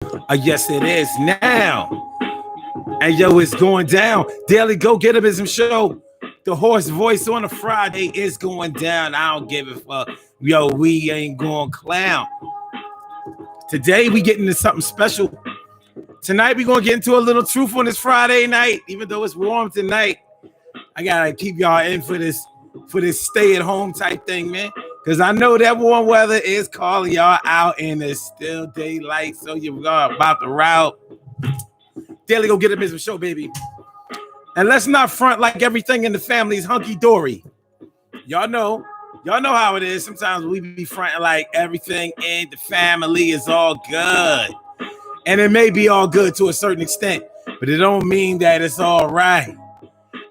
Yes, it is now. And yo, it's going down. Daily Go Getism Show. The horse voice on a Friday is going down. I don't give a fuck. Yo, we ain't going clown. Today we getting into something special. Tonight we gonna get into a little truth on this Friday night. Even though it's warm tonight, I gotta keep y'all in for this stay at home type thing, man. Cause I know that warm weather is calling y'all out, and it's still daylight. So you're about the route. Daily Go Getism Show, baby. And let's not front like everything in the family is hunky dory. Y'all know how it is. Sometimes we be fronting like everything in the family is all good. And it may be all good to a certain extent, but it don't mean that it's all right.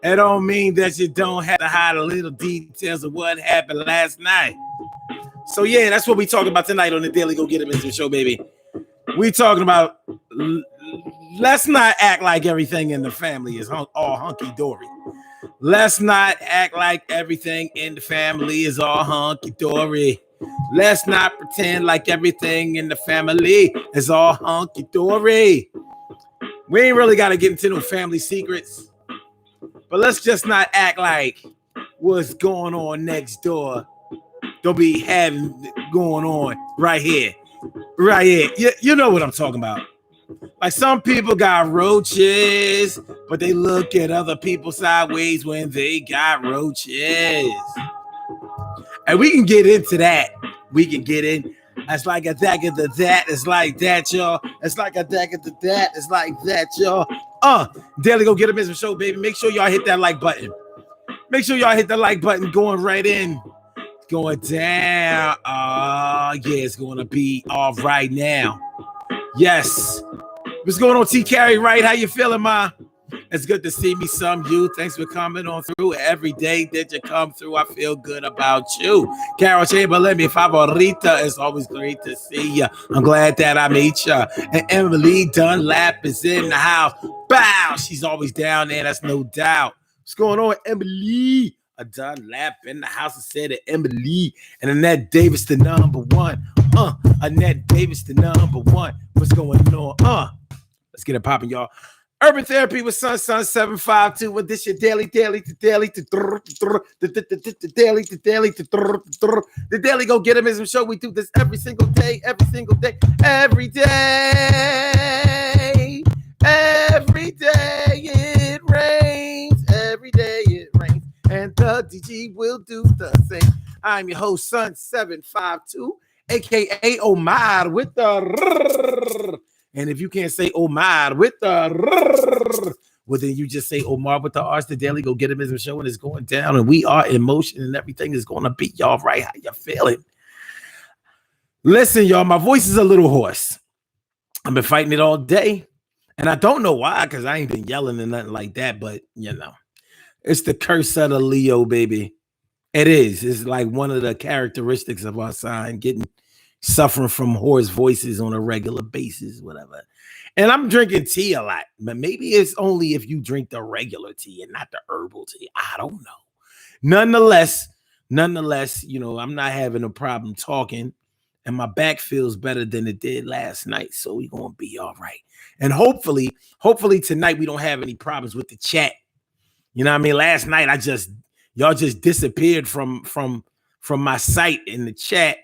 It don't mean that you don't have to hide the little details of what happened last night. So yeah, that's what we talking about tonight on the Daily Go Getism Show, baby. We talking about let's not act like everything in the family is all hunky dory. Let's not act like everything in the family is all hunky dory. Let's not pretend like everything in the family is all hunky dory. We ain't really got to get into no family secrets, but let's just not act like what's going on next door don't be having going on right here. Right here. You know what I'm talking about. Like some people got roaches, but they look at other people sideways when they got roaches. And we can get into that. We can get in. It's like a dagger to that. It's like that, y'all. It's like a dagger to that. It's like that, y'all. Daily Go Getism Show, baby. Make sure y'all hit that like button. Make sure y'all hit the like button going right in. Going down. Yeah, it's going to be all right now. Yes. What's going on, T. Carey, right? How you feeling, ma? It's good to see me some you. Thanks for coming on through. Every day that you come through, I feel good about you. Carol Chamberlain, mi favorita. It's always great to see you. I'm glad that I met you. And Emily Dunlap is in the house. Bow! She's always down there. That's no doubt. What's going on, Emily? A Dunlap in the house. I said it, Emily. And Annette Davis, the number one. Annette Davis, the number one. What's going on? Let's get it popping, y'all. Urban Therapy with Sun 752. With this your daily, the Daily Go Getism Show. We do this every single day, every day. Every day it rains. Every day it rains. And the DG will do the same. I'm your host, Sun 752, aka Omar with the. And if you can't say Omar with the, well, then you just say Omar with the R's. The Daily Go Getism Show, and it's going down, and we are in motion, and everything is going to be y'all right. How you feeling? Listen, y'all, my voice is a little hoarse. I've been fighting it all day, and I don't know why, because I ain't been yelling and nothing like that, but, you know, it's the curse of the Leo, baby. It is. It's like one of the characteristics of our sign, suffering from hoarse voices on a regular basis, whatever. And I'm drinking tea a lot, but maybe it's only if you drink the regular tea and not the herbal tea. I don't know. Nonetheless, you know, I'm not having a problem talking, and my back feels better than it did last night. So we're gonna be all right. And hopefully tonight we don't have any problems with the chat. You know what I mean? Last night y'all just disappeared from my sight in the chat.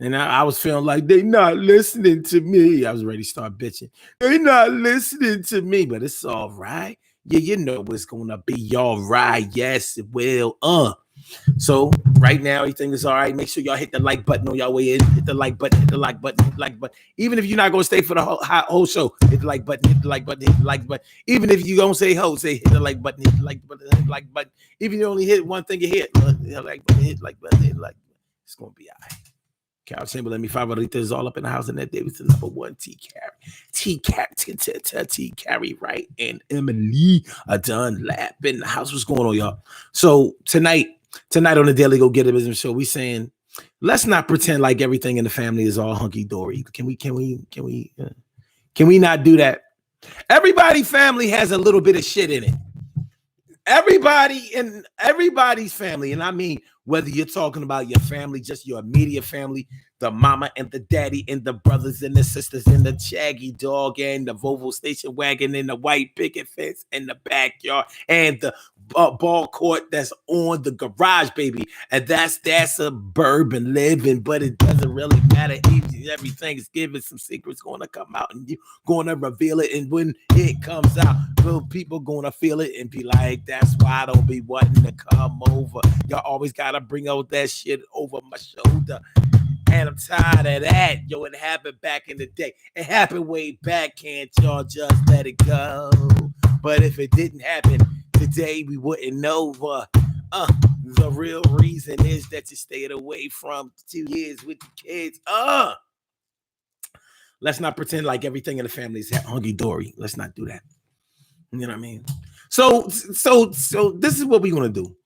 And I was feeling like they not listening to me. I was ready to start bitching. They not listening to me, but it's all right. Yeah, you know it's gonna be all right. Yes, it will. So right now, everything is all right. Make sure y'all hit the like button on y'all way in. Hit the like button. Hit the like button. Hit the like button. Even if you're not gonna stay for the whole show, hit the like button. Hit the like button. Hit the like button. Even if you don't say ho, say hit the like button. Hit the like button. Hit the like button. Even if you only hit one thing, you hit the like button. Hit the like button. Hit the like button. It's gonna be all right. Carol Chamberlain, mi favorita is all up in the house, and that Davis, the number one. T Carey, right? And Emily Dunlap in the house. What's going on, y'all? So tonight on the Daily Go Getism Show, we saying let's not pretend like everything in the family is all hunky dory. Can we not do that? Everybody's family has a little bit of shit in it. Everybody in everybody's family, and I mean whether you're talking about your family, just your immediate family, The mama and the daddy and the brothers and the sisters and the shaggy dog and the Volvo station wagon and the white picket fence in the backyard and the ball court that's on the garage, baby. And that's suburban living, but it doesn't really matter. Every Thanksgiving, some secrets gonna come out and you gonna reveal it. And when it comes out, little people gonna feel it and be like, that's why I don't be wanting to come over. Y'all always gotta bring out that shit over my shoulder. And I'm tired of that. Yo, it happened back in the day. It happened way back. Can't y'all just let it go? But if it didn't happen today, we wouldn't know. The real reason is that you stayed away from 2 years with the kids. Let's not pretend like everything in the family is hunky dory. Let's not do that. You know what I mean? So this is what we're gonna do.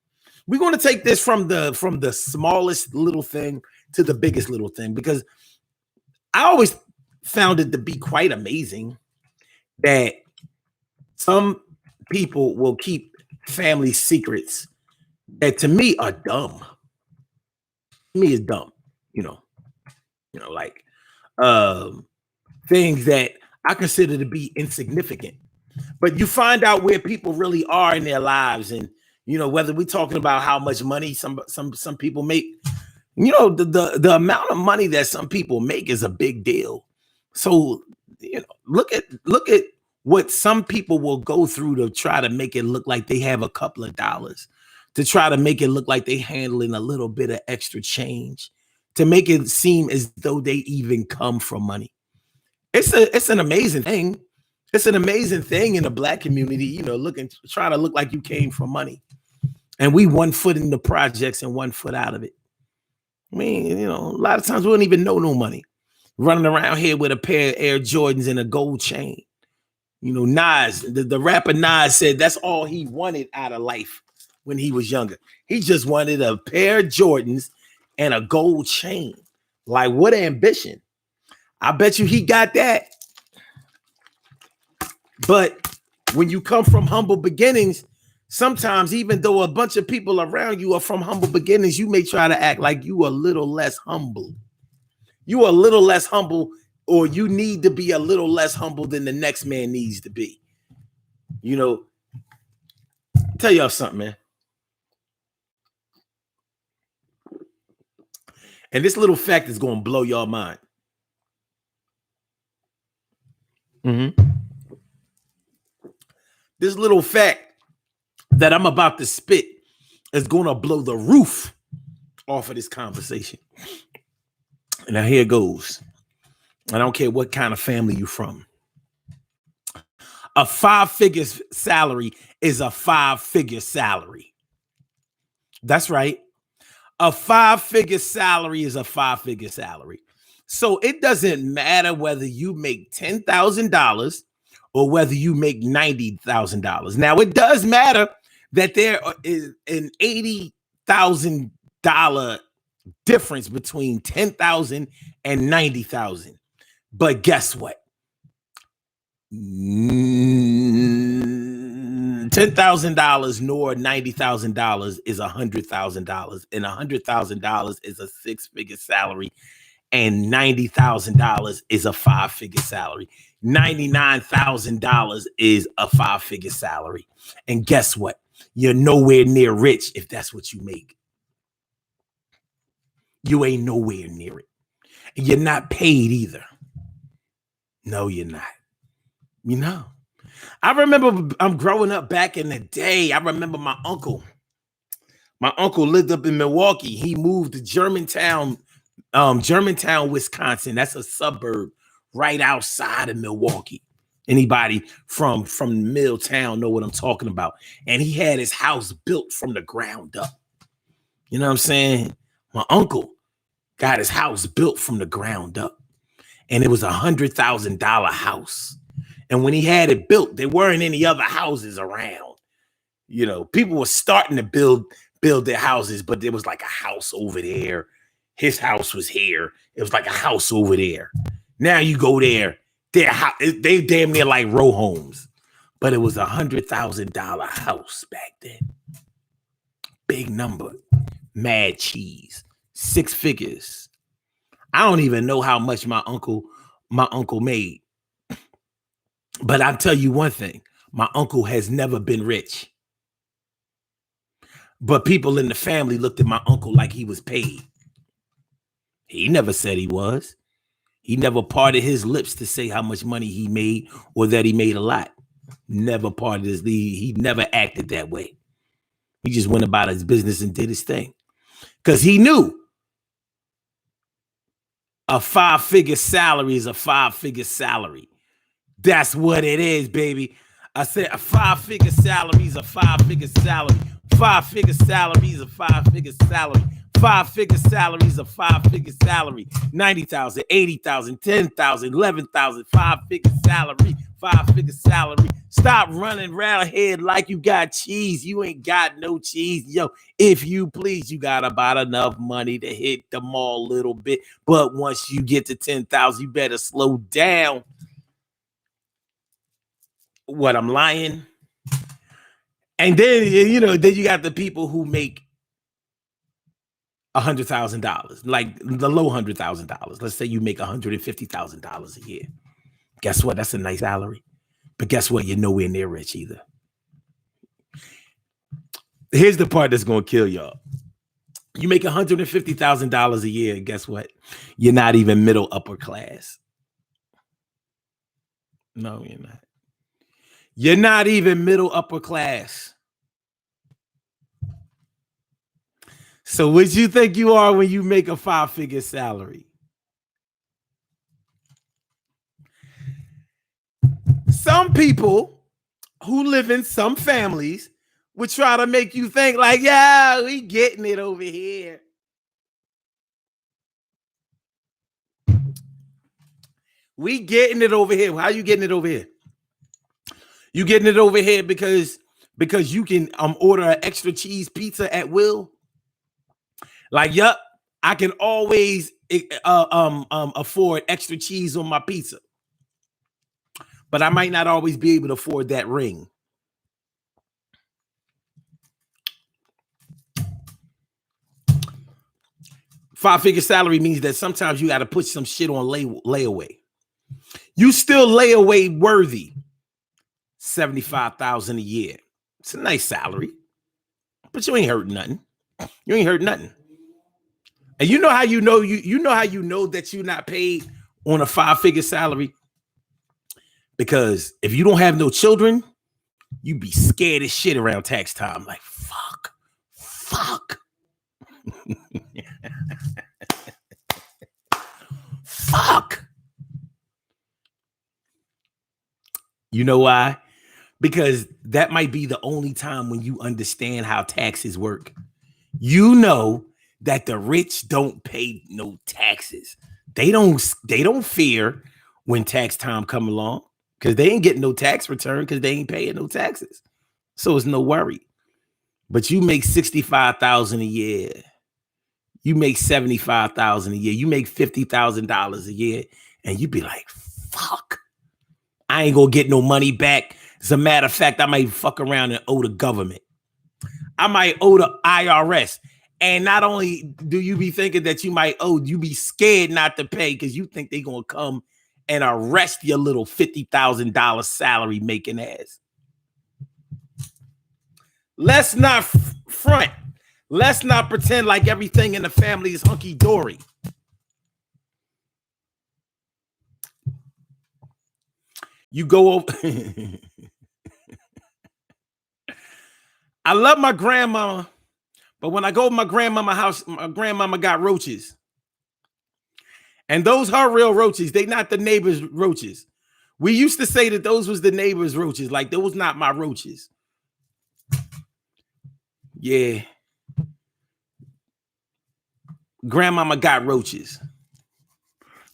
We're gonna take this from the smallest little thing to the biggest little thing, because I always found it to be quite amazing that some people will keep family secrets that to me are dumb. To me is dumb, like things that I consider to be insignificant. But you find out where people really are in their lives, and whether we're talking about how much money some people make. The amount of money that some people make is a big deal. So, look at what some people will go through to try to make it look like they have a couple of dollars, to try to make it look like they handling a little bit of extra change, to make it seem as though they even come from money. It's an amazing thing. It's an amazing thing in the Black community, try to look like you came from money. And we 1 foot in the projects and 1 foot out of it. I mean, a lot of times we don't even know no money. Running around here with a pair of Air Jordans and a gold chain. Nas, the rapper Nas said that's all he wanted out of life when he was younger. He just wanted a pair of Jordans and a gold chain. Like, what ambition. I bet you he got that. But when you come from humble beginnings, sometimes, even though a bunch of people around you are from humble beginnings, you may try to act like you are a little less humble. You are a little less humble, or you need to be a little less humble than the next man needs to be. Tell y'all something, man. And this little fact is going to blow y'all mind. This little fact that I'm about to spit is going to blow the roof off of this conversation. And now here it goes. I don't care what kind of family you're from. A 5-figure salary is a 5-figure salary. That's right. A 5-figure salary is a 5-figure salary. So it doesn't matter whether you make $10,000 or whether you make $90,000. Now, it does matter that there is an $80,000 difference between $10,000 and $90,000. But guess what? $10,000 nor $90,000 is $100,000, and $100,000 is a 6-figure salary, and $90,000 is a 5-figure salary. $99,000 is a 5-figure salary. And guess what? You're nowhere near rich if that's what you make. You ain't nowhere near it. And you're not paid either. No, you're not. I remember I'm growing up back in the day. I remember my uncle. My uncle lived up in Milwaukee. He moved to Germantown, Wisconsin. That's a suburb right outside of Milwaukee. Anybody from Milltown know what I'm talking about. And he had his house built from the ground up. You know what I'm saying? My uncle got his house built from the ground up. And it was $100,000 house. And when he had it built, there weren't any other houses around. People were starting to build their houses, but there was like a house over there. His house was here. It was like a house over there. Now you go there, they damn near like row homes. But it was $100,000 house back then. Big number. Mad cheese. 6 figures. I don't even know how much my uncle made. But I'll tell you one thing. My uncle has never been rich. But people in the family looked at my uncle like he was paid. He never said he was. He never parted his lips to say how much money he made or that he made a lot. Never parted his lead. He never acted that way. He just went about his business and did his thing. Because he knew a 5-figure salary is a 5-figure salary. That's what it is, baby. I said a 5-figure salary is a 5-figure salary. 5-figure salary is a 5-figure salary. 5-figure salary is a 5-figure salary. 90,000, 80,000, 10,000, 11,000. 5-figure salary. 5-figure salary. Stop running around here like you got cheese. You ain't got no cheese. Yo, if you please, you got about enough money to hit the mall a little bit. But once you get to 10,000, you better slow down. What, I'm lying? And then, then you got the people who make $100,000, like the low $100,000. Let's say you make $150,000 a year. Guess what? That's a nice salary. But guess what? You're nowhere near rich either. Here's the part that's going to kill y'all. You make $150,000 a year. And guess what? You're not even middle upper class. No, you're not. You're not even middle upper class. So what you think you are when you make a 5-figure salary? Some people who live in some families would try to make you think like, yeah, we getting it over here. We getting it over here. How you getting it over here? You getting it over here because you can order an extra cheese pizza at will. Like, yup, I can always afford extra cheese on my pizza. But I might not always be able to afford that ring. Five-figure salary means that sometimes you got to put some shit on layaway. You still layaway worthy. $75,000 a year. It's a nice salary, but you ain't hurting nothing. You ain't hurting nothing. And you know how you know that you're not paid on a 5-figure salary? Because if you don't have no children, you be scared as shit around tax time. Like, fuck. Fuck. You know why? Because that might be the only time when you understand how taxes work. You know that the rich don't pay no taxes. They don't fear when tax time come along because they ain't getting no tax return because they ain't paying no taxes. So it's no worry. But you make $65,000 a year. You make $75,000 a year. You make $50,000 a year, and you be like, fuck. I ain't gonna get no money back. As a matter of fact, I might fuck around and owe the government. I might owe the IRS. And not only do you be thinking that you might owe, you be scared not to pay because you think they're gonna come and arrest your little $50,000 salary making ass. Let's not front. Let's not pretend like everything in the family is hunky dory. You go over. I love my grandmama, but when I go to my grandmama's house, my grandmama got roaches. And those her real roaches, they not the neighbor's roaches. We used to say that those was the neighbor's roaches. Like, those not my roaches. Yeah. Grandmama got roaches.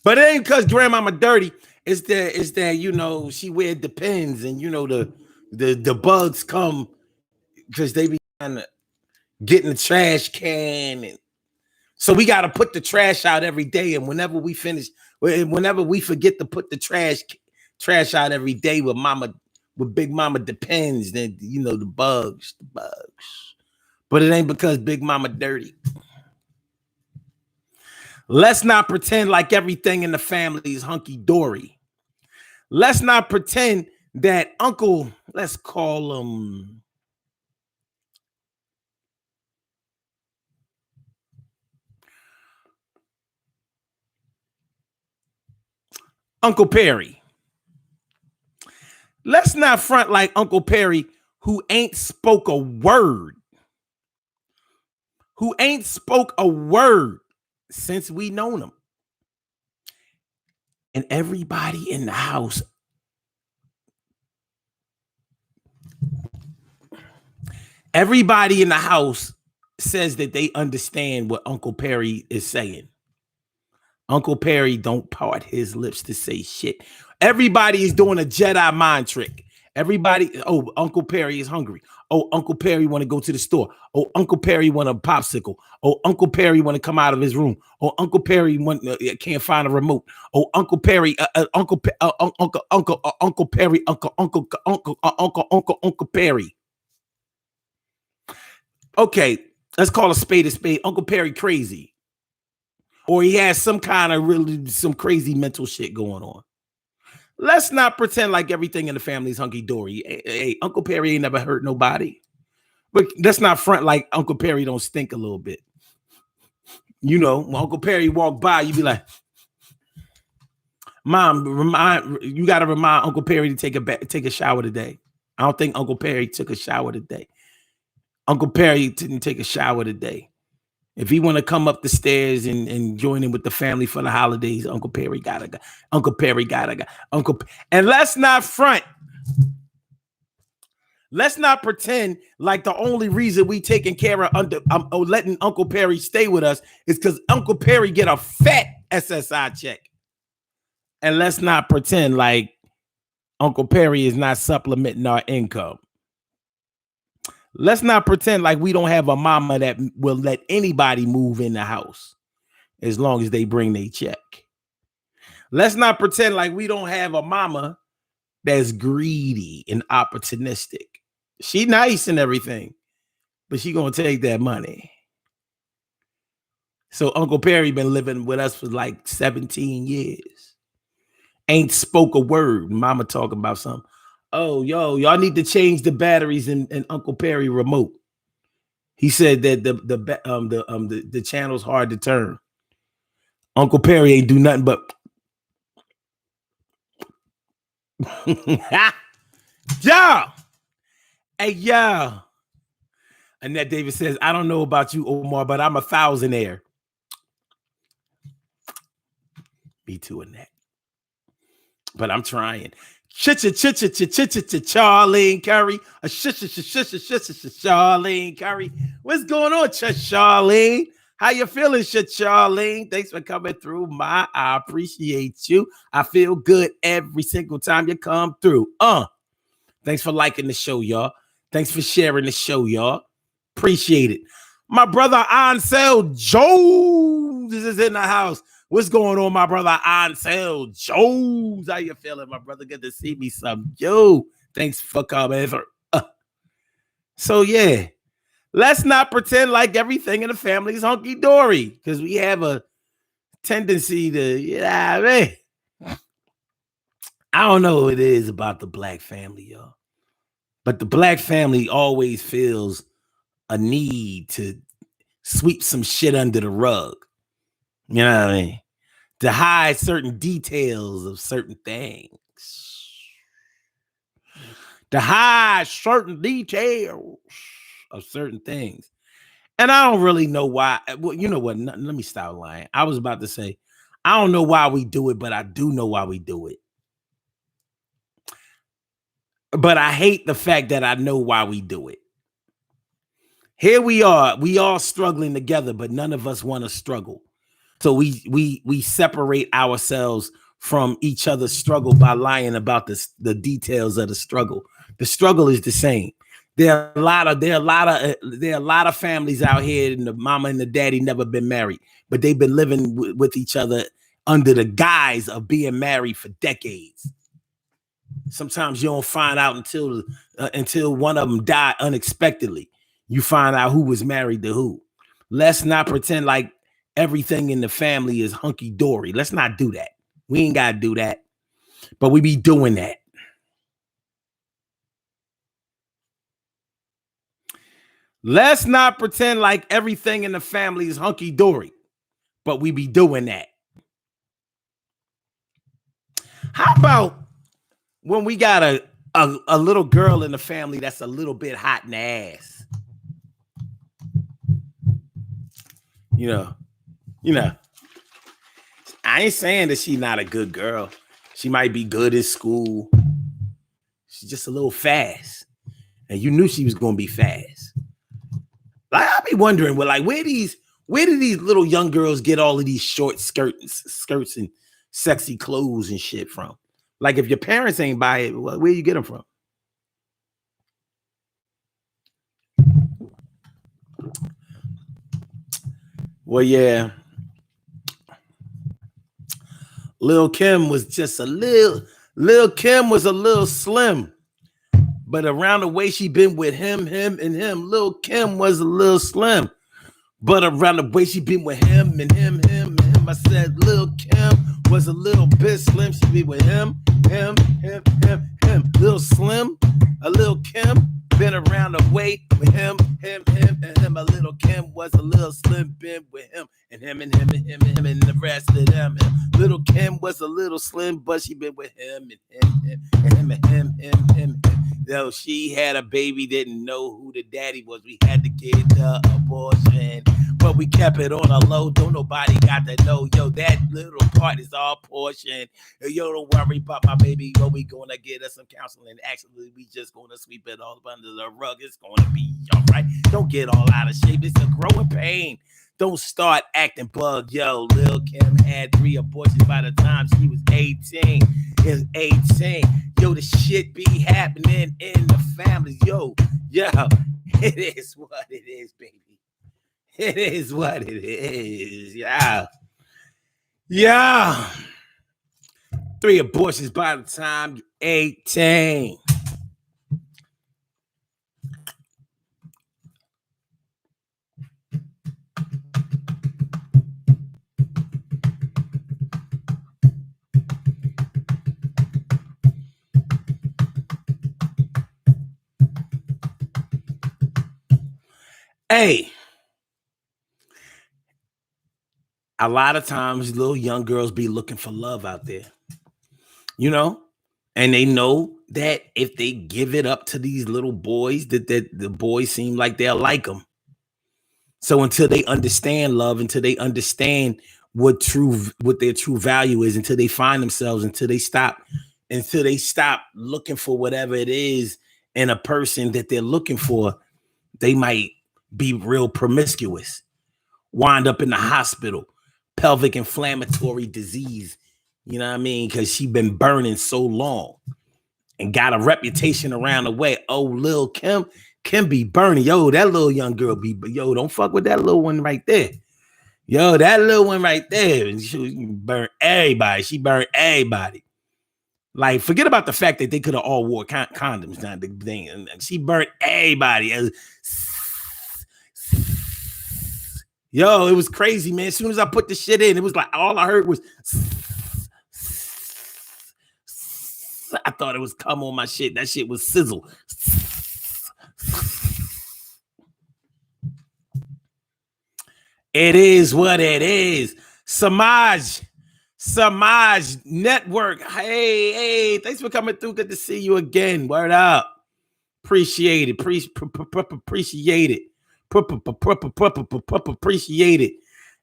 But it ain't because grandmama dirty. It's that, she wear Depends and, the bugs come because they be trying to get in the trash can. And so we got to put the trash out every day. And whenever we forget to put the trash out every day with Big Mama Depends, then, the bugs. But it ain't because Big Mama dirty. Let's not pretend like everything in the family is hunky dory. Let's not pretend that Uncle, let's call him Uncle Perry. Let's not front like Uncle Perry, who ain't spoke a word. Who ain't spoke a word since we known him. And everybody in the house, says that they understand what Uncle Perry is saying. Uncle Perry don't part his lips to say shit. Everybody is doing a Jedi mind trick. Everybody, oh, Uncle Perry is hungry. Oh, Uncle Perry want to go to the store. Oh, Uncle Perry want a popsicle. Oh, Uncle Perry want to come out of his room. Oh, Uncle Perry can't find a remote. Oh, Uncle Perry, Uncle Perry, Uncle Perry. Okay, let's call a spade a spade. Uncle Perry crazy. Or he has some kind of some crazy mental shit going on. Let's not pretend like everything in the family is hunky-dory. Hey, Uncle Perry ain't never hurt nobody. But let's not front like Uncle Perry don't stink a little bit. You know, when Uncle Perry walk by, you be like, Mom, you got to remind Uncle Perry to take a shower today. I don't think Uncle Perry took a shower today. Uncle Perry didn't take a shower today. If he want to come up the stairs and join in with the family for the holidays, Uncle Perry gotta go. Uncle Perry gotta go. And let's not front. Let's not pretend like the only reason we taking care of letting Uncle Perry stay with us is because Uncle Perry get a fat SSI check. And let's not pretend like Uncle Perry is not supplementing our income. Let's not pretend like we don't have a mama that will let anybody move in the house as long as they bring their check. Let's not pretend like we don't have a mama that's greedy and opportunistic. She nice and everything, but she gonna take that money. So Uncle Perry been living with us for like 17 years. Ain't spoke a word. Mama talking about something. Oh, y'all need to change the batteries in Uncle Perry remote. He said that the channel's hard to turn. Uncle Perry ain't do nothing but yeah. Hey, yeah. Annette Davis says, I don't know about you, Omar, but I'm a thousandaire. Me too, Annette. But I'm trying. Charlene Curry. Charlene Curry. What's going on, Charlene? How you feeling, Charlene? Thanks for coming through. I appreciate you. I feel good every single time you come through. Thanks for liking the show, y'all. Thanks for sharing the show, y'all. Appreciate it. My brother Ansel Jones is in the house. What's going on, my brother Ansel Jones? How you feeling, my brother? Good to see me some. Yo, thanks for coming. So, yeah, let's not pretend like everything in the family is hunky-dory because we have a tendency to, I don't know what it is about the black family, y'all. But the black family always feels a need to sweep some shit under the rug. You know what I mean? To hide certain details of certain things. To hide certain details of certain things. And I don't really know why. Well, you know what? Let me stop lying. I was about to say, I don't know why we do it, but I do know why we do it. But I hate the fact that I know why we do it. Here we all struggling together, but none of us want to struggle. So we separate ourselves from each other's struggle by lying about the details of the struggle. The struggle is the same. There are a lot of families out here, and the mama and the daddy never been married, but they've been living with each other under the guise of being married for decades. Sometimes you don't find out until one of them died unexpectedly. You find out who was married to who. Let's not pretend like everything in the family is hunky dory. Let's not do that. We ain't got to do that. But we be doing that. Let's not pretend like everything in the family is hunky dory. But we be doing that. How about when we got a little girl in the family that's a little bit hot in the ass? You know, I ain't saying that she's not a good girl. She might be good at school. She's just a little fast. And you knew she was going to be fast. Like, I be wondering, well, like, where do these little young girls get all of these short skirts and sexy clothes and shit from? Like, if your parents ain't buy it, where you get them from? Well, yeah. Lil Kim was just a little slim. But around the way she been with him, Lil Kim was a little slim. But around the way she been with him, I said Lil Kim was a little bit slim. She be with him. Little slim, a Lil Kim. Been around the way with him. A little Kim was a little slim. Been with him and the rest of them. Little Kim was a little slim, but she been with him and him. Though she had a baby, didn't know who the daddy was. We had to get the abortion, but we kept it on a low. Don't nobody got to know. Yo, that little part is all portion. Yo, don't worry about my baby. Yo, we gonna get us some counseling. Actually, we just gonna sweep it all under the rug. It's gonna be all right. Don't get all out of shape. It's a growing pain. Don't start acting bug. Yo, Lil Kim had 3 abortions by the time she was 18. Is 18. Yo, the shit be happening in the family. Yo, it is what it is, baby. It is what it is. Yeah. 3 abortions by the time you're 18. Hey, a lot of times little young girls be looking for love out there, and they know that if they give it up to these little boys, that the boys seem like they'll like them. So until they understand love, until they understand what their true value is, until they find themselves, until they stop looking for whatever it is in a person that they're looking for, they might be real promiscuous, wind up in the hospital, pelvic inflammatory disease, you know what I mean? Because she been burning so long and got a reputation around the way. Oh, Lil Kim be burning. Yo, that little young girl don't fuck with that little one right there. Yo, that little one right there. She burned everybody. She burned everybody. Like, forget about the fact that they could have all wore condoms. Not the thing. And she burnt everybody. Yo, it was crazy, man. As soon as I put the shit in, it was like all I heard was I thought it was come on my shit. That shit was sizzle. It is what it is. Samaj Network. Hey, thanks for coming through. Good to see you again. Word up. Appreciate it. Appreciate it. Appreciate it.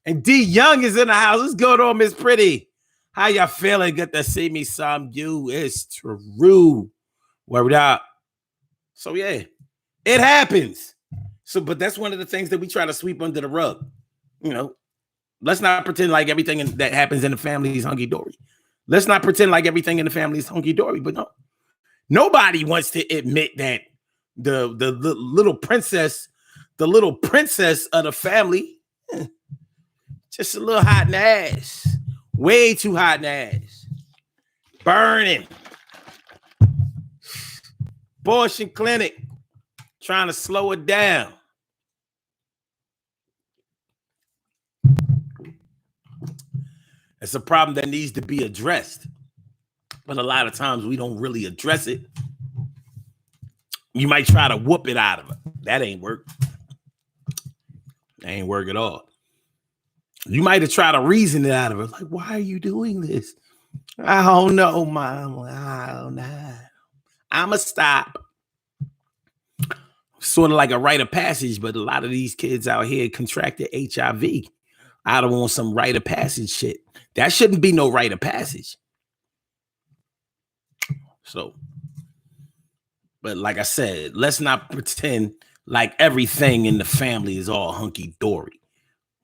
And D Young is in the house. What's going on, Miss Pretty? How y'all feeling? Good to see me. Some you. It's true. Word up. So yeah, it happens. So, but that's one of the things that we try to sweep under the rug. Let's not pretend like everything that happens in the family is hunky dory. Let's not pretend like everything in the family is hunky dory. But no, nobody wants to admit that the little princess of the family, just a little hot in the ass, way too hot in the ass, burning. Abortion clinic trying to slow it down. It's a problem that needs to be addressed. But a lot of times we don't really address it. You might try to whoop it out of her. That ain't work. That ain't work at all. You might have tried to reason it out of her. Like, why are you doing this? I don't know, Mom. I don't know. I'ma stop. Sort of like a rite of passage, but a lot of these kids out here contracted HIV. I don't want some rite of passage shit. That shouldn't be no rite of passage. So, but like I said, let's not pretend like everything in the family is all hunky dory.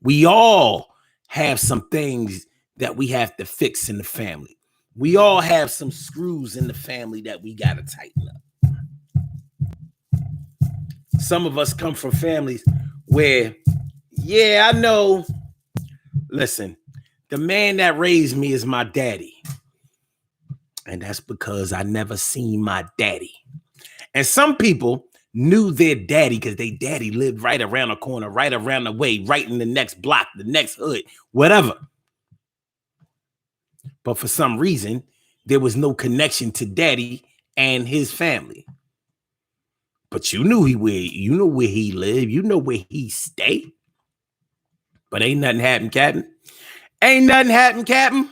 We all have some things that we have to fix in the family. We all have some screws in the family that we got to tighten up. Some of us come from families where, yeah, I know. Listen, the man that raised me is my daddy. And that's because I never seen my daddy. And some people knew their daddy because their daddy lived right around the corner, right around the way, right in the next block, the next hood, whatever. But for some reason, there was no connection to daddy and his family. But you knew where he lived. You know where he stayed. But ain't nothing happened, Captain. Ain't nothing happened, Captain.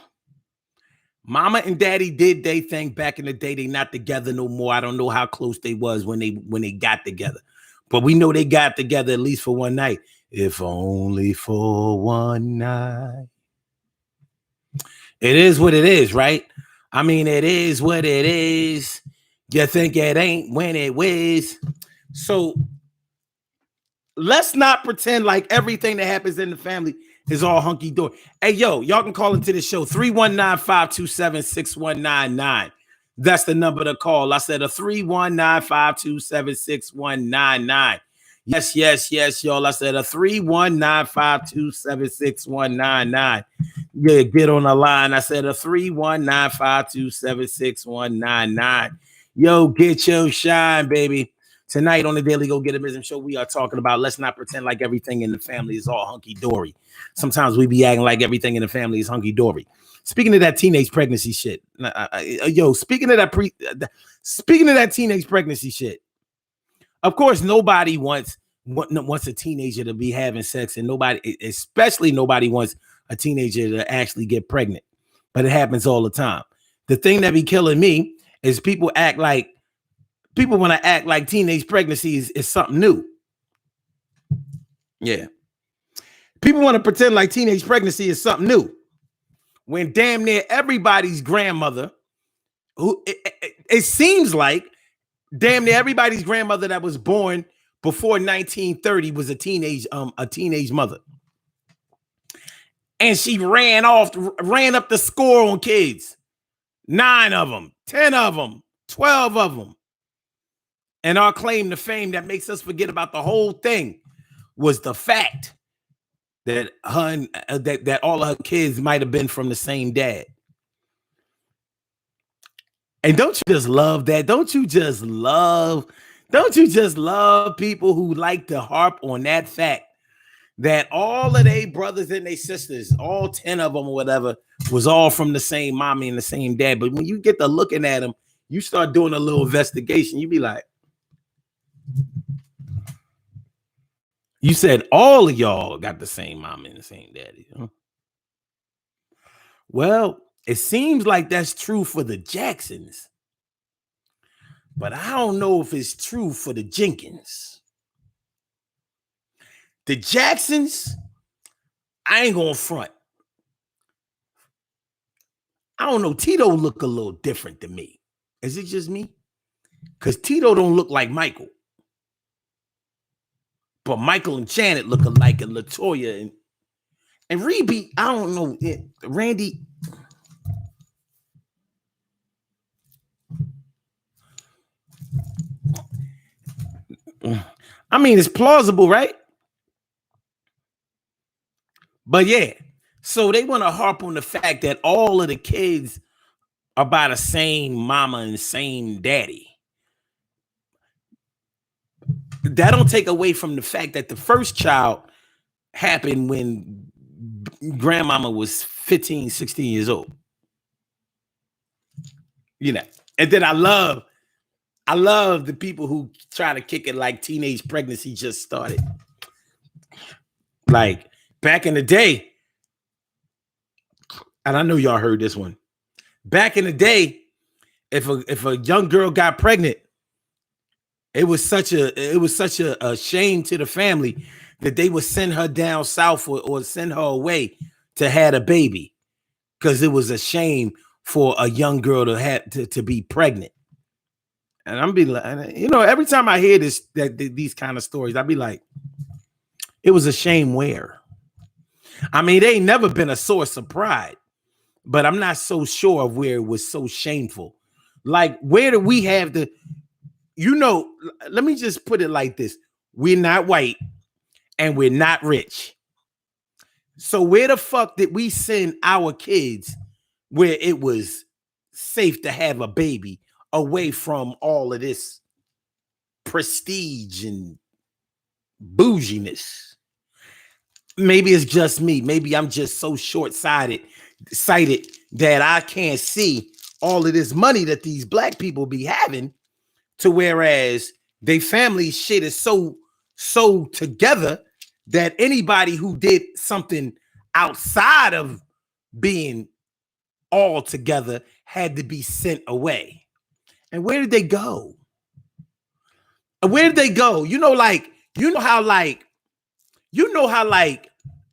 Mama and daddy did their thing back in the day. They not together no more. I don't know how close they was when they got together. But we know they got together at least for one night. If only for one night. It is what it is, right? I mean, it is what it is. You think it ain't when it is. So let's not pretend like everything that happens in the family is all hunky dory. Hey, yo, y'all can call into the show 319-527-6199. That's the number to call. I said a 319-527-6199. Yes, y'all. I said a 319-527-6199. Yeah, get on the line. I said a 319-527-6199. Yo, get your shine, baby. Tonight on the Daily Go Get a Business Show, we are talking about let's not pretend like everything in the family is all hunky-dory. Sometimes we be acting like everything in the family is hunky-dory. Speaking of that teenage pregnancy shit, speaking of that teenage pregnancy shit, of course, nobody wants a teenager to be having sex, and especially nobody wants a teenager to actually get pregnant. But it happens all the time. The thing that be killing me is people want to act like teenage pregnancy is something new. Yeah. People want to pretend like teenage pregnancy is something new. When damn near everybody's grandmother, it seems like damn near everybody's grandmother that was born before 1930 was a teenage mother. And she ran up the score on kids. 9 of them, 10 of them, 12 of them. And our claim to fame that makes us forget about the whole thing was the fact that that all of her kids might have been from the same dad. And don't you just love that? Don't you just love people who like to harp on that fact that all of their brothers and their sisters, all 10 of them or whatever, was all from the same mommy and the same dad. But when you get to looking at them, you start doing a little investigation. You be like, you said all of y'all got the same mom and the same daddy. Huh? Well, it seems like that's true for the Jacksons, but I don't know if it's true for the Jenkins. The Jacksons, I ain't gonna front. I don't know. Tito look a little different than me. Is it just me? Because Tito don't look like Michael. But Michael and Janet look alike, and LaToya and Rebe, I don't know. Randy. I mean, it's plausible, right? But yeah, so they want to harp on the fact that all of the kids are by the same mama and same daddy. That don't take away from the fact that the first child happened when grandmama was 15, 16 years old. You know, and then I love the people who try to kick it like teenage pregnancy just started. Like back in the day, and I know y'all heard this one. Back in the day, if a young girl got pregnant, it was such a shame to the family that they would send her down south or send her away to have a baby, because it was a shame for a young girl to have to be pregnant. And I'm be like, you know, every time I hear these kind of stories, I'd be like, it was a shame where? I mean, they ain't never been a source of pride, but I'm not so sure of where it was so shameful. Like, where do we have the, you know, let me just put it like this. We're not white and we're not rich. So where the fuck did we send our kids where it was safe to have a baby away from all of this prestige and bouginess? Maybe it's just me. Maybe I'm just so short-sighted that I can't see all of this money that these black people be having, to whereas they family shit is so together that anybody who did something outside of being all together had to be sent away. And where did they go? Where did they go? You know how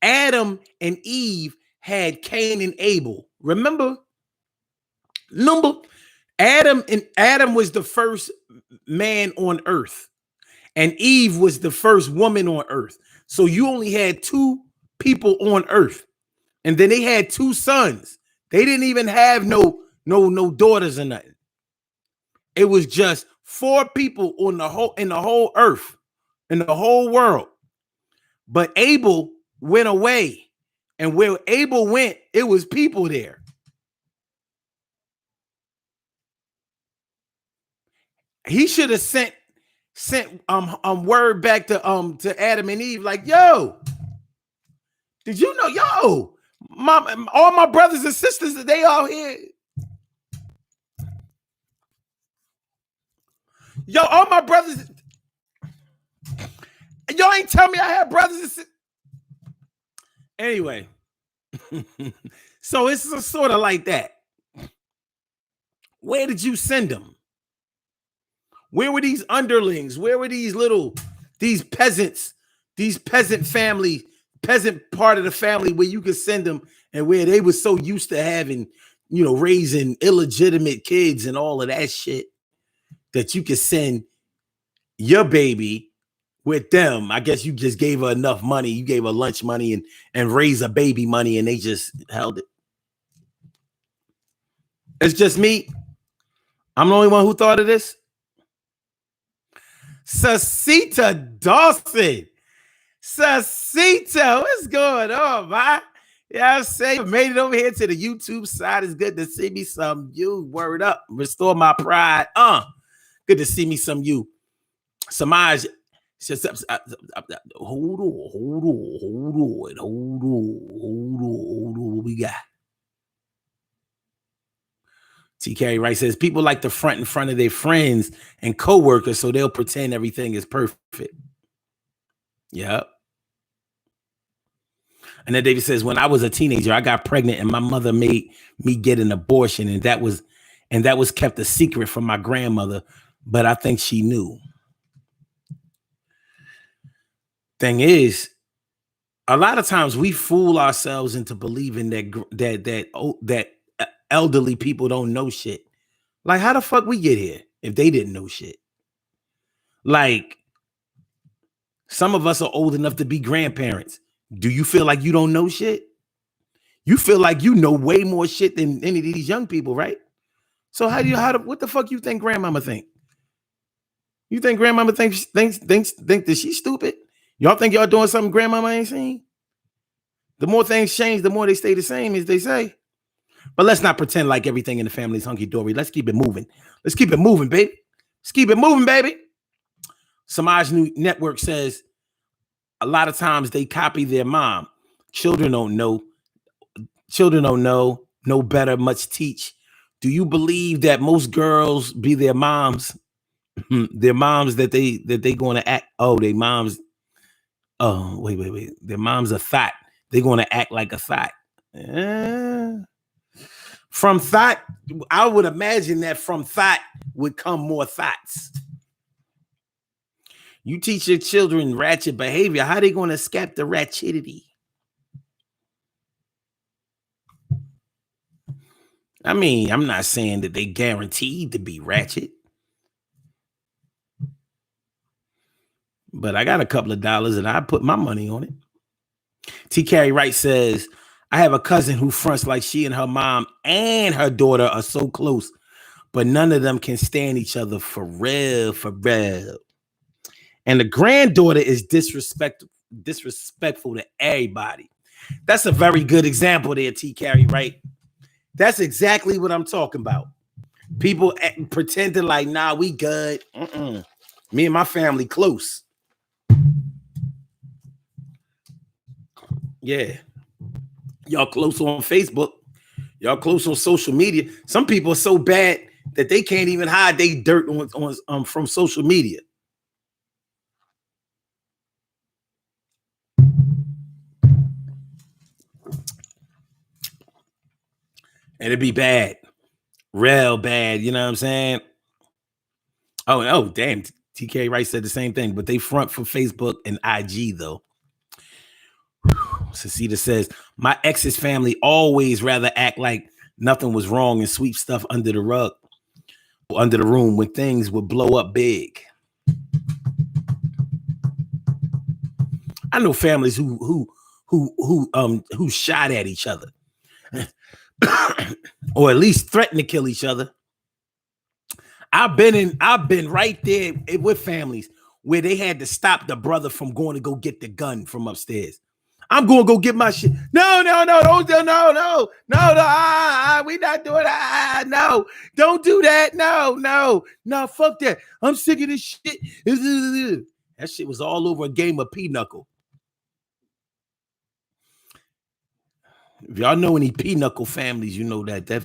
Adam and Eve had Cain and Abel. Remember? Adam was the first man on earth, and Eve was the first woman on earth. So you only had two people on earth, and then they had two sons. They didn't even have no daughters or nothing. It was just four people in the whole earth, in the whole world. But Abel went away, and where Abel went, it was people there. He should have sent word back to Adam and Eve, like, yo, did you know, yo, all my brothers and sisters, they all here. Yo, all my brothers, y'all ain't tell me I had brothers and sisters. Anyway, so it's sort of like that. Where did you send them? Where were these underlings? Where were these peasants, these peasant family, peasant part of the family where you could send them, and where they were so used to having, you know, raising illegitimate kids and all of that shit, that you could send your baby with them? I guess you just gave her enough money. You gave her lunch money and raise a baby money, and they just held it. It's just me. I'm the only one who thought of this. Sasita Dawson. Sasita, what's going on, man? Yeah, I say, made it over here to the YouTube side. It's good to see me some you. Word up. Restore my pride. Good to see me some you. Samaj. Hold on. What we got? T. Carey Wright says people like to front in front of their friends and co-workers, so they'll pretend everything is perfect. Yep. And then David says, when I was a teenager, I got pregnant and my mother made me get an abortion, and that was kept a secret from my grandmother, but I think she knew. Thing is, a lot of times we fool ourselves into believing that elderly people don't know shit. Like, how the fuck we get here if they didn't know shit? Like, some of us are old enough to be grandparents. Do you feel like you don't know shit? You feel like you know way more shit than any of these young people, right? So what the fuck you think grandmama think? You think grandmama thinks that she's stupid? Y'all think y'all doing something grandmama ain't seen? The more things change, the more they stay the same, as they say. But let's not pretend like everything in the family is hunky-dory. Let's keep it moving. Let's keep it moving, baby. Let's keep it moving, baby. Samaj Network says a lot of times they copy their mom. Children don't know Children don't know better, much teach. Do you believe that most girls be their moms? Their moms that they going to act. Oh, they moms. Oh, wait. Their mom's a thought. They're going to act like a thought. From thought, I would imagine that from thought would come more thoughts. You teach your children ratchet behavior, how they going to escape the ratchetity? I mean, I'm not saying that they guaranteed to be ratchet, but I got a couple of dollars and I put my money on it. T. Carey Wright says, I have a cousin who fronts like she and her mom and her daughter are so close, but none of them can stand each other for real, for real. And the granddaughter is disrespectful to everybody. That's a very good example there, T. Carey, right? That's exactly what I'm talking about. People pretending like, nah, we good. Me and my family close. Yeah. Y'all close on Facebook. Y'all close on social media. Some people are so bad that they can't even hide their dirt on from social media. And it'd be bad. Real bad. You know what I'm saying? Oh, damn. TK Wright said the same thing, but they front for Facebook and IG, though. Cecita says, my ex's family always rather act like nothing was wrong and sweep stuff under the rug, under the room when things would blow up big. I know families who shot at each other or at least threatened to kill each other. I've been right there with families where they had to stop the brother from going to go get the gun from upstairs. I'm going to go get my shit. No, we not doing that. No, don't do that. No, fuck that. I'm sick of this shit. That shit was all over a game of pinochle. If y'all know any pinochle families, you know that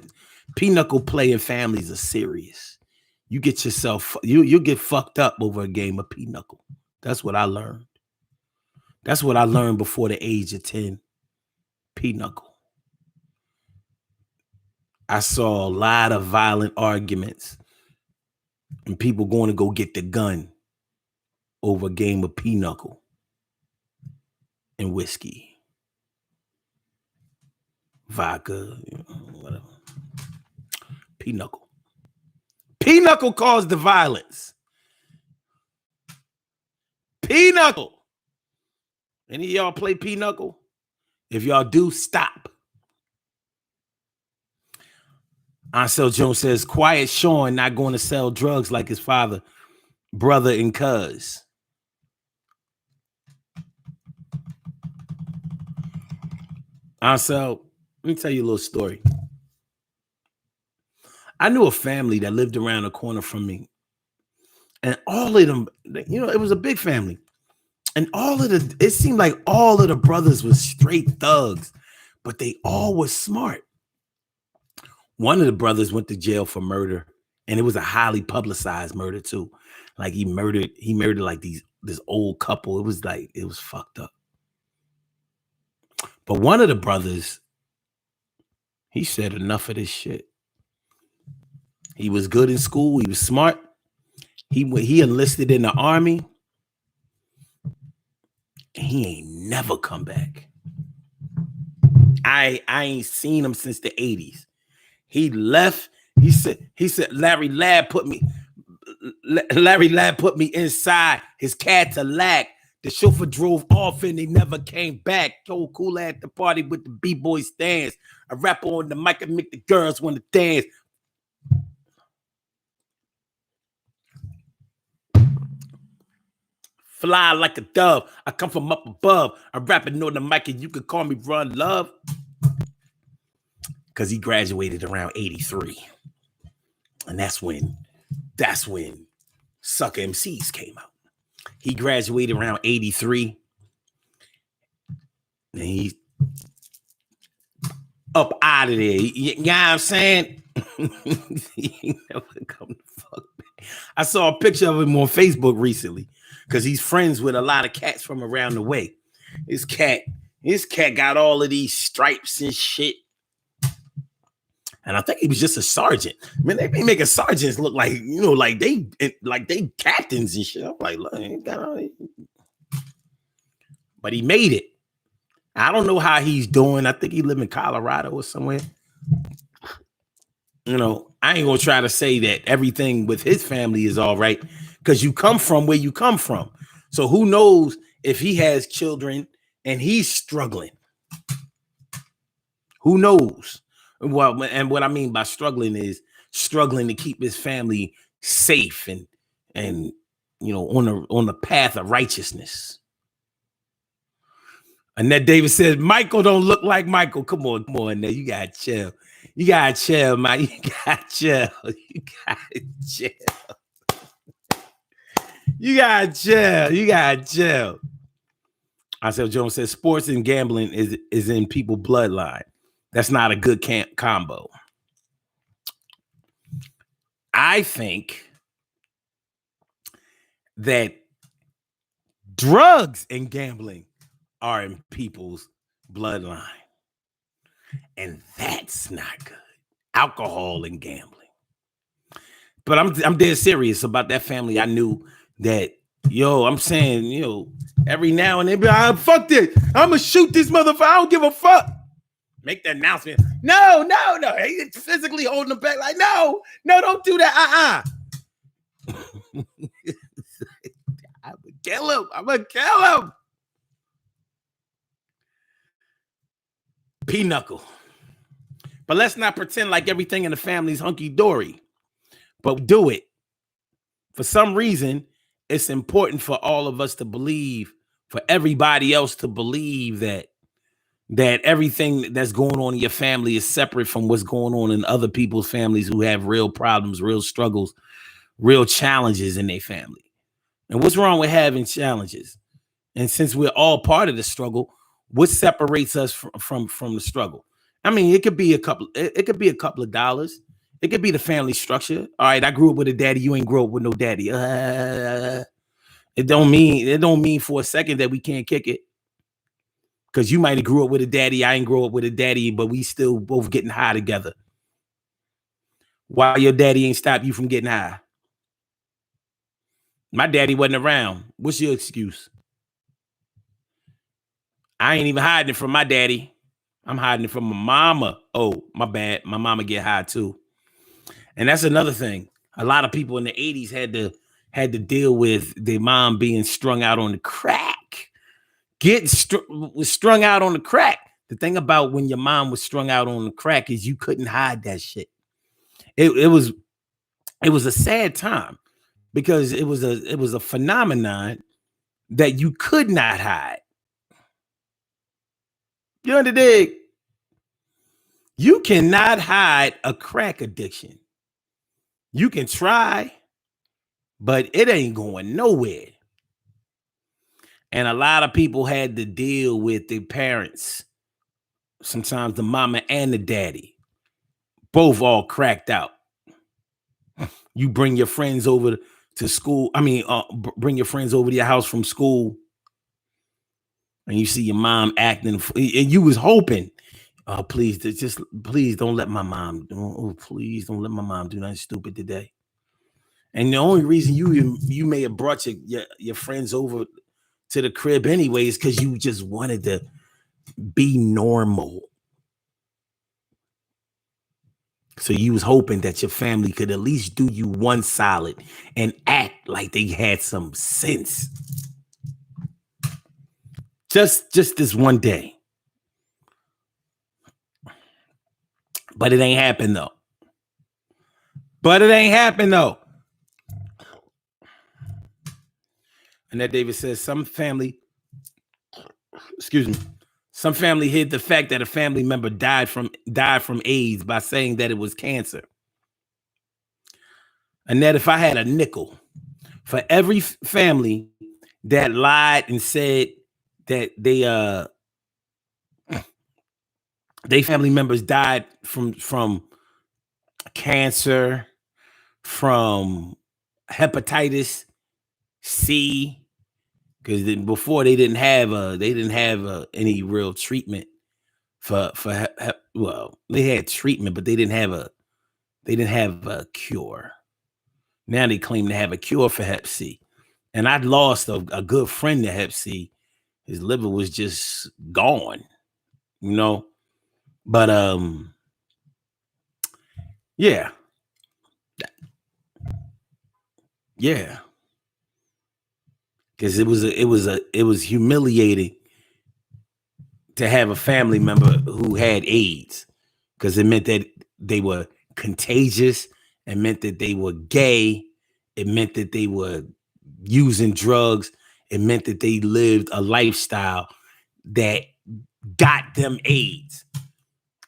pinochle playing families are serious. You get yourself, you get fucked up over a game of pinochle. That's what I learned. That's what I learned before the age of 10. Pinochle. I saw a lot of violent arguments and people going to go get the gun over a game of pinochle and whiskey, vodka, whatever. Pinochle. Pinochle caused the violence. Pinochle. Any of y'all play pinochle? If y'all do, stop. Ansel Jones says, quiet Sean not going to sell drugs like his father, brother, and cuz. Ansel, let me tell you a little story. I knew a family that lived around the corner from me. And all of them, it was a big family. And it seemed like all of the brothers was straight thugs, but they all were smart. One of the brothers went to jail for murder, and it was a highly publicized murder too. Like he murdered like this old couple. It was fucked up. But one of the brothers, he said enough of this shit. He was good in school. He was smart. He enlisted in the army. And he ain't never come back. I ain't seen him since the 80s. He left. He said Larry Ladd put me inside his Cadillac. The chauffeur drove off and they never came back. Told Cool at the party with the B-boys dance. A rapper on the mic and make the girls want to dance. Fly like a dove. I come from up above. I'm rapping on the mic and you could call me Run Love. Because he graduated around 83. And that's when Sucker MCs came out. He graduated around 83. And up out of there. You know what I'm saying? He never come the fuck back. I saw a picture of him on Facebook recently because he's friends with a lot of cats from around the way. His cat got all of these stripes and shit. And I think he was just a sergeant. I mean, they be making sergeants look like, you know, like they captains and shit. I'm like, look, he got all these. But he made it. I don't know how he's doing. I think he live in Colorado or somewhere. You know, I ain't gonna try to say that everything with his family is all right because you come from where you come from. So who knows if he has children and he's struggling? Who knows? Well, and what I mean by struggling is struggling to keep his family safe and you know on the path of righteousness. Annette Davis says Michael don't look like Michael. Come on, Annette. You gotta chill. You gotta chill, man. You gotta chill. You gotta chill. You gotta chill. You gotta chill. Marcel Jones says sports and gambling is in people's bloodline. That's not a good combo. I think that drugs and gambling are in people's bloodline. And that's not good. Alcohol and gambling. But I'm dead serious about that family. I knew that, I'm saying, every now and then, fuck this. I'm going to shoot this motherfucker. I don't give a fuck. Make that announcement. No. He's physically holding them back like, no, don't do that. I'm going to kill him. Pinochle. But let's not pretend like everything in the family is hunky-dory. But do it. For some reason, it's important for all of us to believe, for everybody else to believe that everything that's going on in your family is separate from what's going on in other people's families who have real problems, real struggles, real challenges in their family. And what's wrong with having challenges? And since we're all part of the struggle, what separates us from the struggle? I mean, it could be a couple of dollars. It could be the family structure. All right, I grew up with a daddy. You ain't grew up with no daddy. It don't mean for a second that we can't kick it. Because you might have grew up with a daddy. I ain't grow up with a daddy, but we still both getting high together. Why your daddy ain't stop you from getting high? My daddy wasn't around. What's your excuse? I ain't even hiding it from my daddy. I'm hiding it from my mama. Oh, my bad. My mama get high too. And that's another thing. A lot of people in the 80s had to deal with their mom being strung out on the crack. Was strung out on the crack. The thing about when your mom was strung out on the crack is you couldn't hide that shit. It was a sad time because it was a phenomenon that you could not hide. You understand? You cannot hide a crack addiction. You can try, but it ain't going nowhere. And a lot of people had to deal with their parents, sometimes the mama and the daddy, both all cracked out. You bring your friends over to school. Bring your friends over to your house from school, and you see your mom acting, and you was hoping, please don't let my mom. Please don't let my mom do nothing stupid today. And the only reason you may have brought your friends over to the crib anyways because you just wanted to be normal. So you was hoping that your family could at least do you one solid and act like they had some sense. Just this one day. But it ain't happened though. Annette Davis says some family hid the fact that a family member died from AIDS by saying that it was cancer. Annette, if I had a nickel for every family that lied and said that they They family members died from cancer, from hepatitis C, because before they didn't have any real treatment for well, they had treatment, but they didn't have a cure. Now they claim to have a cure for Hep C, and I'd lost a good friend to Hep C. His liver was just gone, you know. But yeah, yeah, because it was humiliating to have a family member who had AIDS, because it meant that they were contagious. It meant that they were gay. It meant that they were using drugs. It meant that they lived a lifestyle that got them AIDS.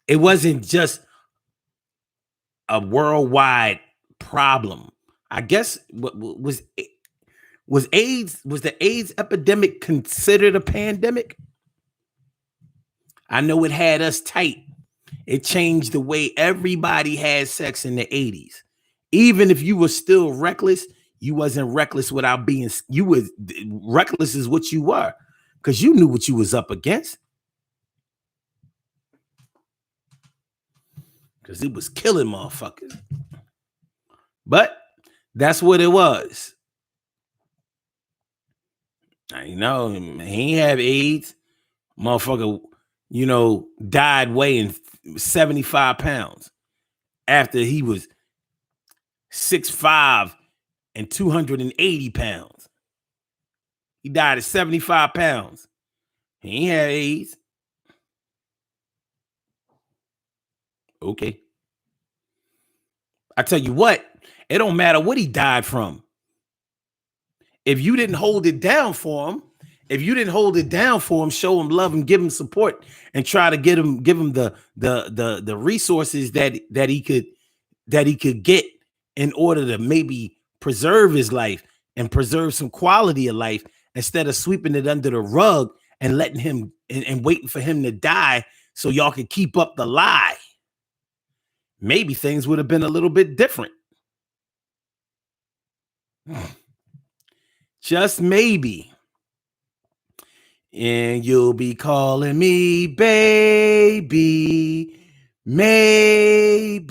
It wasn't just a worldwide problem. I guess was the AIDS epidemic considered a pandemic? I know it had us tight. It changed the way everybody had sex in the 80s. Even if you were still reckless, you wasn't reckless without being, you was reckless is what you were, because you knew what you was up against. Because it was killing motherfuckers. But that's what it was. You know, he ain't have AIDS. Motherfucker, died weighing 75 pounds after he was 6'5" and 280 pounds. He died at 75 pounds. He ain't had AIDS. Okay. I tell you what, it don't matter what he died from. If you didn't hold it down for him, show him love and give him support and try to give him the resources that he could get in order to maybe preserve his life and preserve some quality of life, instead of sweeping it under the rug and letting him and waiting for him to die so y'all could keep up the lie. Maybe things would have been a little bit different. Just maybe. And you'll be calling me baby, maybe.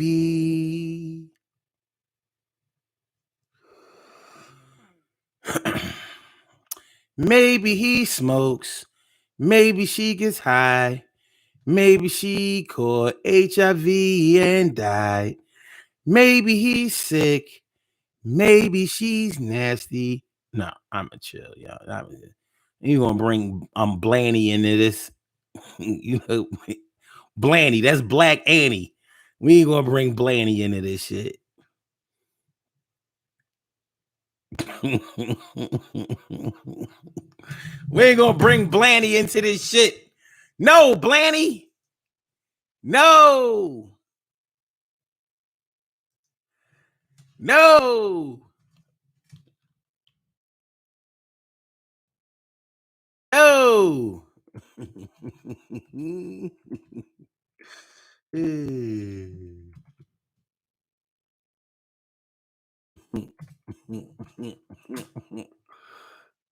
Maybe he smokes. Maybe she gets high. Maybe she caught HIV and died. Maybe he's sick. Maybe she's nasty. No, I'm a chill, y'all. You gonna bring Blaney into this? Blaney, that's Black Annie. We ain't gonna bring Blaney into this shit. We ain't gonna bring Blaney into this shit. No, Blaney. No. No. No.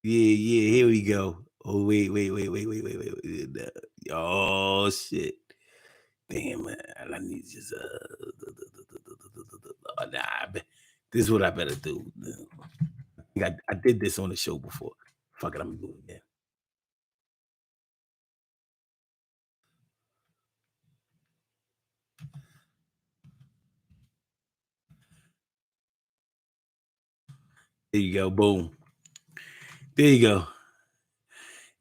Yeah, here we go. Oh, wait. Oh, shit. Damn, man. I need to just, this is what I better do. I did this on the show before. Fuck it, I'm gonna do it again. There you go. Boom. There you go.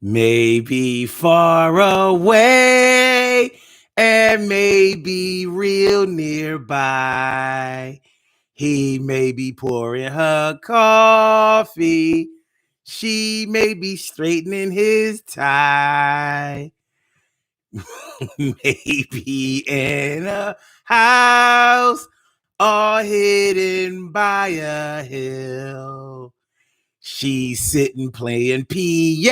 Maybe far away and maybe real nearby. He may be pouring her coffee. She may be straightening his tie. Maybe in a house all hidden by a hill. She's sitting playing piano.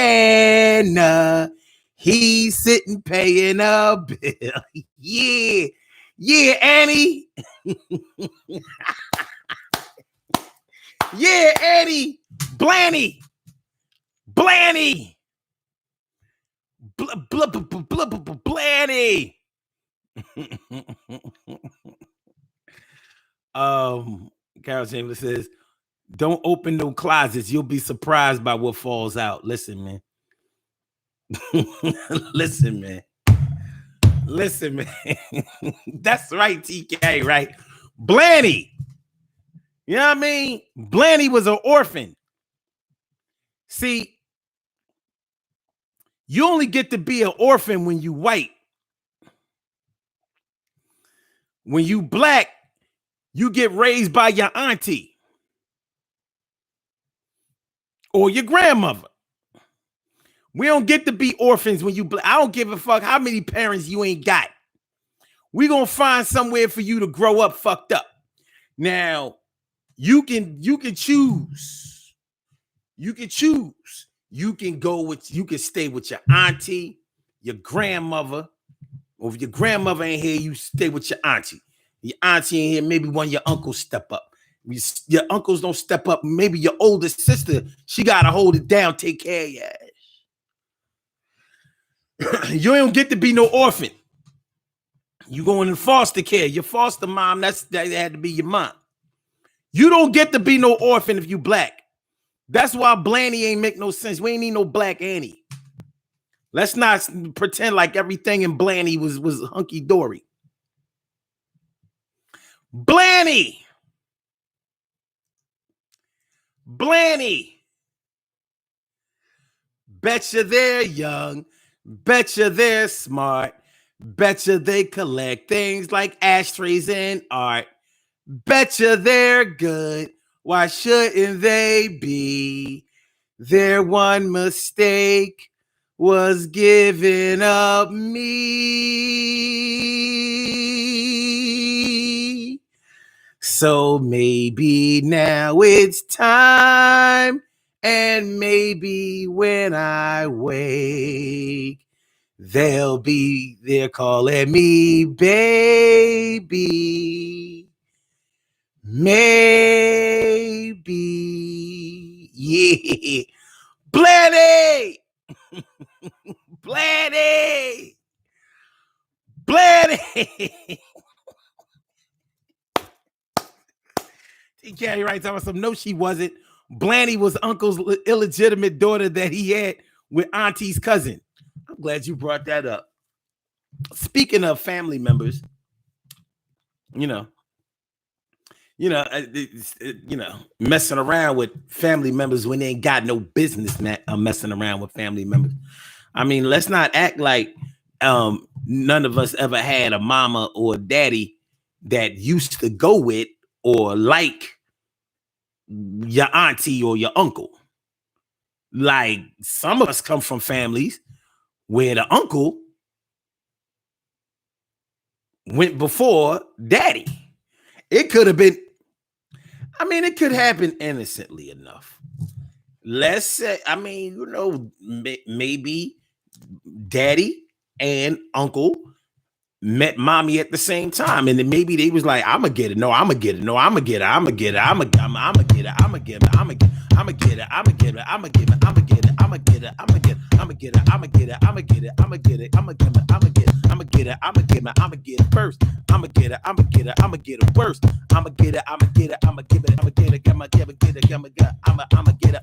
He's sitting paying a bill. Yeah. Yeah, Annie. Yeah, Annie. Blaney. Blaney. Blaney. Carol Chambers says, don't open no closets. You'll be surprised by what falls out. Listen, man. Listen, man. Listen, man. That's right, TK, right? Blaney. You know what I mean? Blaney was an orphan. See, you only get to be an orphan when you white. When you black, you get raised by your auntie or your grandmother. We don't get to be orphans when you black. I don't give a fuck how many parents you ain't got. We gonna find somewhere for you to grow up fucked up. Now, you can choose. You can choose. You can stay with your auntie, your grandmother, or if your grandmother ain't here, you stay with your auntie. Your auntie ain't here, maybe one of your uncles step up. Your uncles don't step up, maybe your older sister, she gotta hold it down, take care of you. You don't get to be no orphan. You going in foster care. Your foster mom, that had to be your mom. You don't get to be no orphan if you black. That's why Blaney ain't make no sense. We ain't need no black Annie. Let's not pretend like everything in Blaney was hunky dory. Blaney. Betcha they're young. Betcha they're smart. Betcha they collect things like ashtrays and art. Betcha they're good. Why shouldn't they be? Their one mistake was giving up me. So maybe now it's time, and maybe when I wake, they're calling me baby. Maybe. Yeah. Blaney! Blaney! Blaney! TK right talking some. No, she wasn't. Blaney was Uncle's illegitimate daughter that he had with Auntie's cousin. I'm glad you brought that up. Speaking of family members, messing around with family members when they ain't got no business messing around with family members. I mean, let's not act like none of us ever had a mama or a daddy that used to go with or like your auntie or your uncle. Like, some of us come from families where the uncle went before daddy. It could have been, it could happen innocently enough. Let's say, maybe daddy and uncle met mommy at the same time, and then maybe they was like, I'm gonna get it. No, I'm gonna get it. No, I'm gonna get it. I'm gonna get it. I'm gonna get it. I'm gonna get it. I'm gonna get it. I'm gonna get it. I'm gonna get it. I'm gonna get it. I'm gonna get it. I'm gonna get it. I'm gonna get it. I'm gonna get it. I'm gonna get it. I'm gonna get it. I'm gonna get it. I'm gonna get it. I'm gonna get it. I'm gonna get it. I'm gonna get it. I'm gonna get it first. I'm gonna get it. I'm gonna get it. I'm gonna get it worst. I'm gonna get it. I'm gonna get it. I'm gonna give it. I'm gonna get it. I'm gonna get it. I'm gonna get it. I'm gonna get it.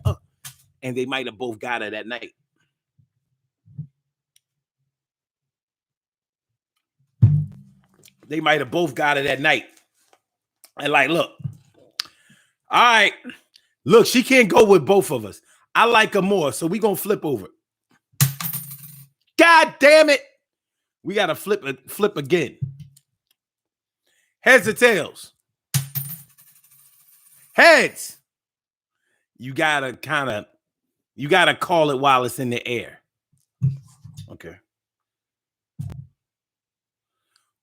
And they might have both got it that night. They might have both got it at night. And like, look, all right, look, she can't go with both of us. I like her more, so we gonna flip over. God damn it. We gotta flip again. Heads or tails? Heads. You gotta call it while it's in the air. Okay.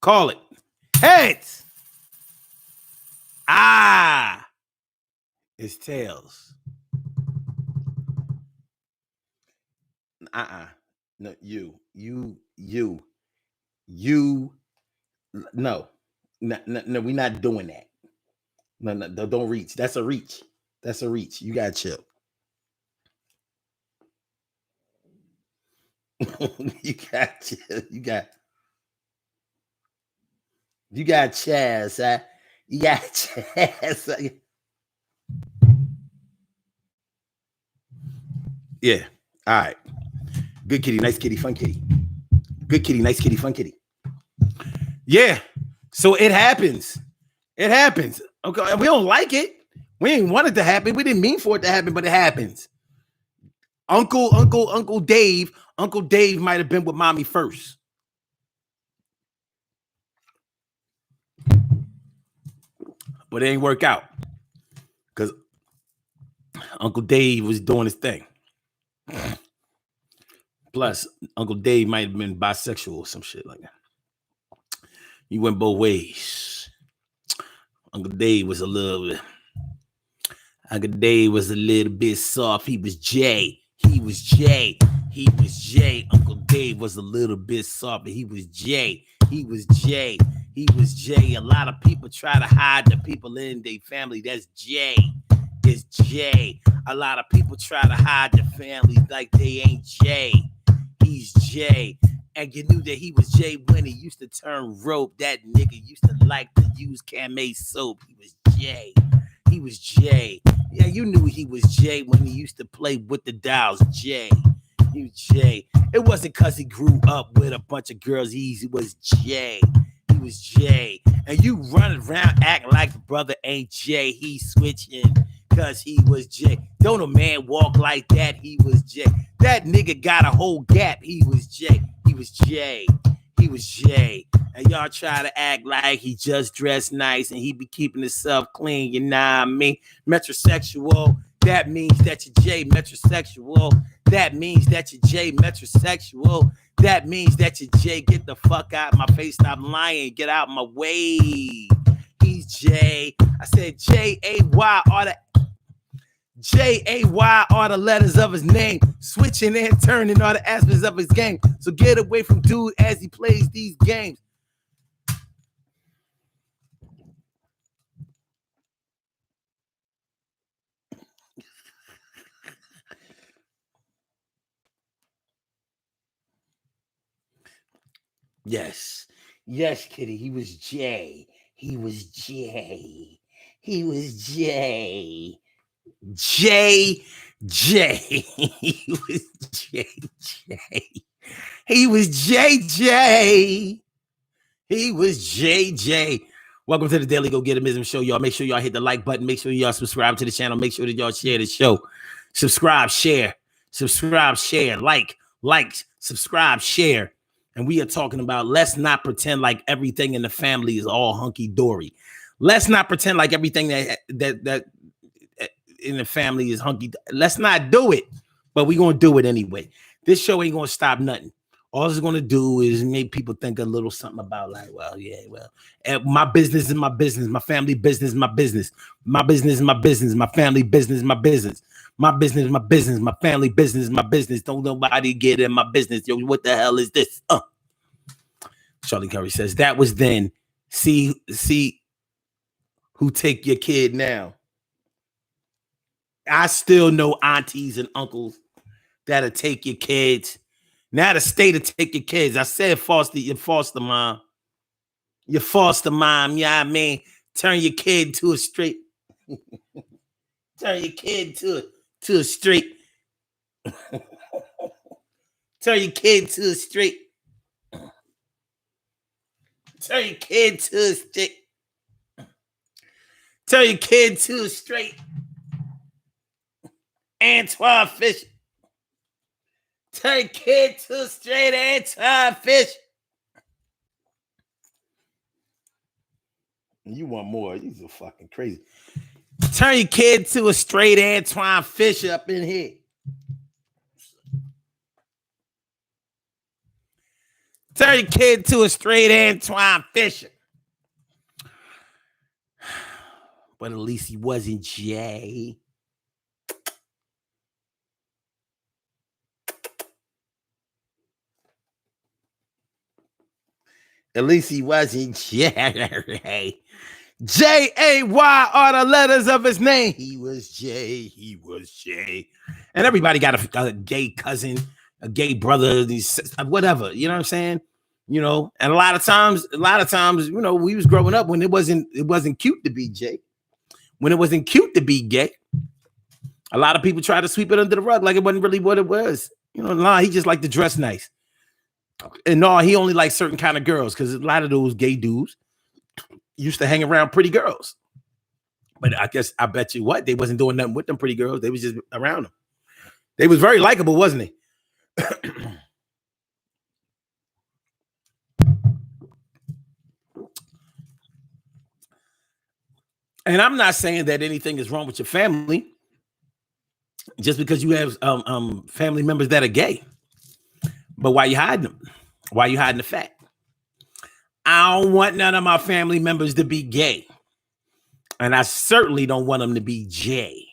Call it. Heads. It's tails. No, no, no, we're not doing that. No, don't reach. That's a reach. That's a reach. You got to chill. You got chill. You got Chaz, huh? You got Chaz. Yeah. All right. Good kitty, nice kitty, fun kitty. Good kitty, nice kitty, fun kitty. Yeah. So it happens. It happens. Okay. We don't like it. We didn't want it to happen. We didn't mean for it to happen, but it happens. Uncle Dave might have been with mommy first. But it ain't work out. Because Uncle Dave was doing his thing. Plus, Uncle Dave might have been bisexual or some shit like that. He went both ways. Uncle Dave was a little bit soft. He was J. Uncle Dave was a little bit soft, but he was J. A lot of people try to hide the people in their family. That's J. It's J. A lot of people try to hide the family like they ain't J. He's J. And you knew that he was J when he used to turn rope. That nigga used to like to use Camay soap. He was J. Yeah, you knew he was J when he used to play with the dolls. J. He was J. It wasn't because he grew up with a bunch of girls. He was J. He was J. And you running around acting like the brother ain't J. He switching because he was J. Don't a man walk like that? He was J. That nigga got a whole gap. He was J. And y'all try to act like he just dressed nice and he be keeping himself clean. You know what I mean? Metrosexual. That means that you're J. Metrosexual. That means that you're J. Metrosexual. That means that you're J. Get the fuck out of my face. Stop lying. Get out of my way. He's J. I said J-A-Y are the J-A-Y are the letters of his name, switching and turning all the aspects of his game. So get away from dude as he plays these games. Yes, kitty. He was J. He was J. He was J. J. He was J. He was JJ. He was JJ. Welcome to the Daily Go Getimism Show, y'all. Make sure y'all hit the like button. Make sure y'all subscribe to the channel. Make sure that y'all share the show. Subscribe, share, like, subscribe, share. And we are talking about let's not pretend like everything in the family is all hunky dory. Let's not pretend like everything that in the family is hunky. Let's not do it, but we're gonna do it anyway. This show ain't gonna stop nothing. All it's gonna do is make people think a little something about like, my business is my business, my family business is my business, my business is my business, my family business is my business, my business is my business, my family business is my business. Don't nobody get in my business. Yo, what the hell is this? Charlie Curry says that was then. See who take your kid now. I still know aunties and uncles that'll take your kids. Now the state to take your kids. I said your foster mom. Your foster mom, you know what I mean? Turn your kid to a straight. Turn your kid to a straight. Turn your kid to a straight. Turn your kid to a straight. Turn your kid to a straight. Antoine Fisher. Turn your kid to a straight Antoine Fisher. You want more? You so fucking crazy. Turn your kid to a straight Antoine Fisher up in here. Turn your kid to a straight Antoine Fisher. But at least he wasn't Jay. At least he wasn't Jay. J-A-Y are the letters of his name. He was Jay. He was Jay. And everybody got a gay cousin, a gay brother, whatever. You know what I'm saying? You know, and a lot of times, you know, we was growing up when it wasn't cute to be Jay. When it wasn't cute to be gay, a lot of people try to sweep it under the rug like it wasn't really what it was. You know, nah, he just liked to dress nice. And no, he only liked certain kind of girls because a lot of those gay dudes used to hang around pretty girls. But I bet you what, they wasn't doing nothing with them pretty girls. They was just around them. They was very likable, wasn't they? And I'm not saying that anything is wrong with your family just because you have family members that are gay. But why you hiding them? Why you hiding the fact? I don't want none of my family members to be gay. And I certainly don't want them to be Jay.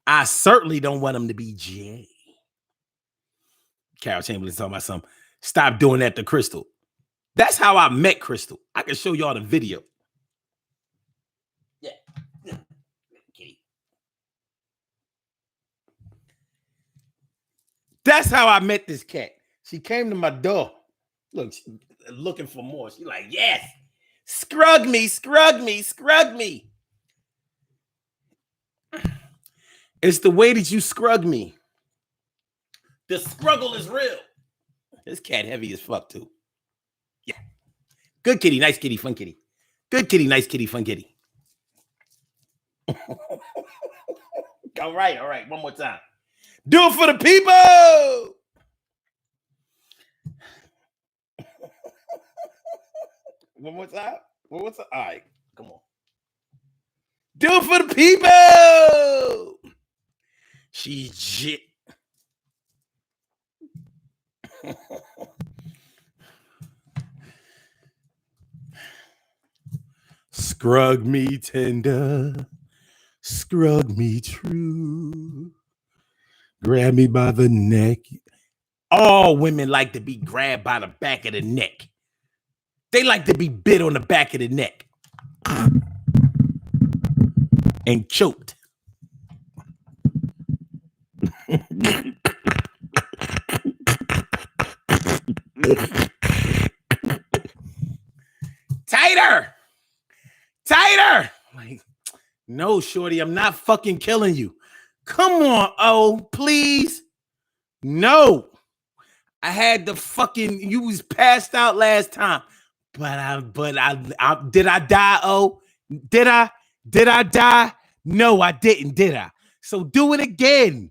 I certainly don't want them to be Jay. Carol Chamberlain talking about something. Stop doing that to Crystal. That's how I met Crystal. I can show y'all the video. Yeah. Kitty. That's how I met this cat. She came to my door. Look, looking for more. She like, yes. Scrug me, scrug me, scrug me. It's the way that you scrug me. The struggle is real. This cat heavy as fuck too. Yeah. Good kitty, nice kitty, fun kitty. Good kitty, nice kitty, fun kitty. All right. One more time. Do it for the people. One more time. All right, come on. Do it for the people. She's shit. Scrug me tender, scrug me true, grab me by the neck. All women like to be grabbed by the back of the neck. They like to be bit on the back of the neck and choked. Tighter. Like, no, shorty, I'm not fucking killing you. Come on, oh, please. No. I had the fucking, you was passed out last time. But I did I die? Oh, did I die? No, I didn't, did I? So do it again.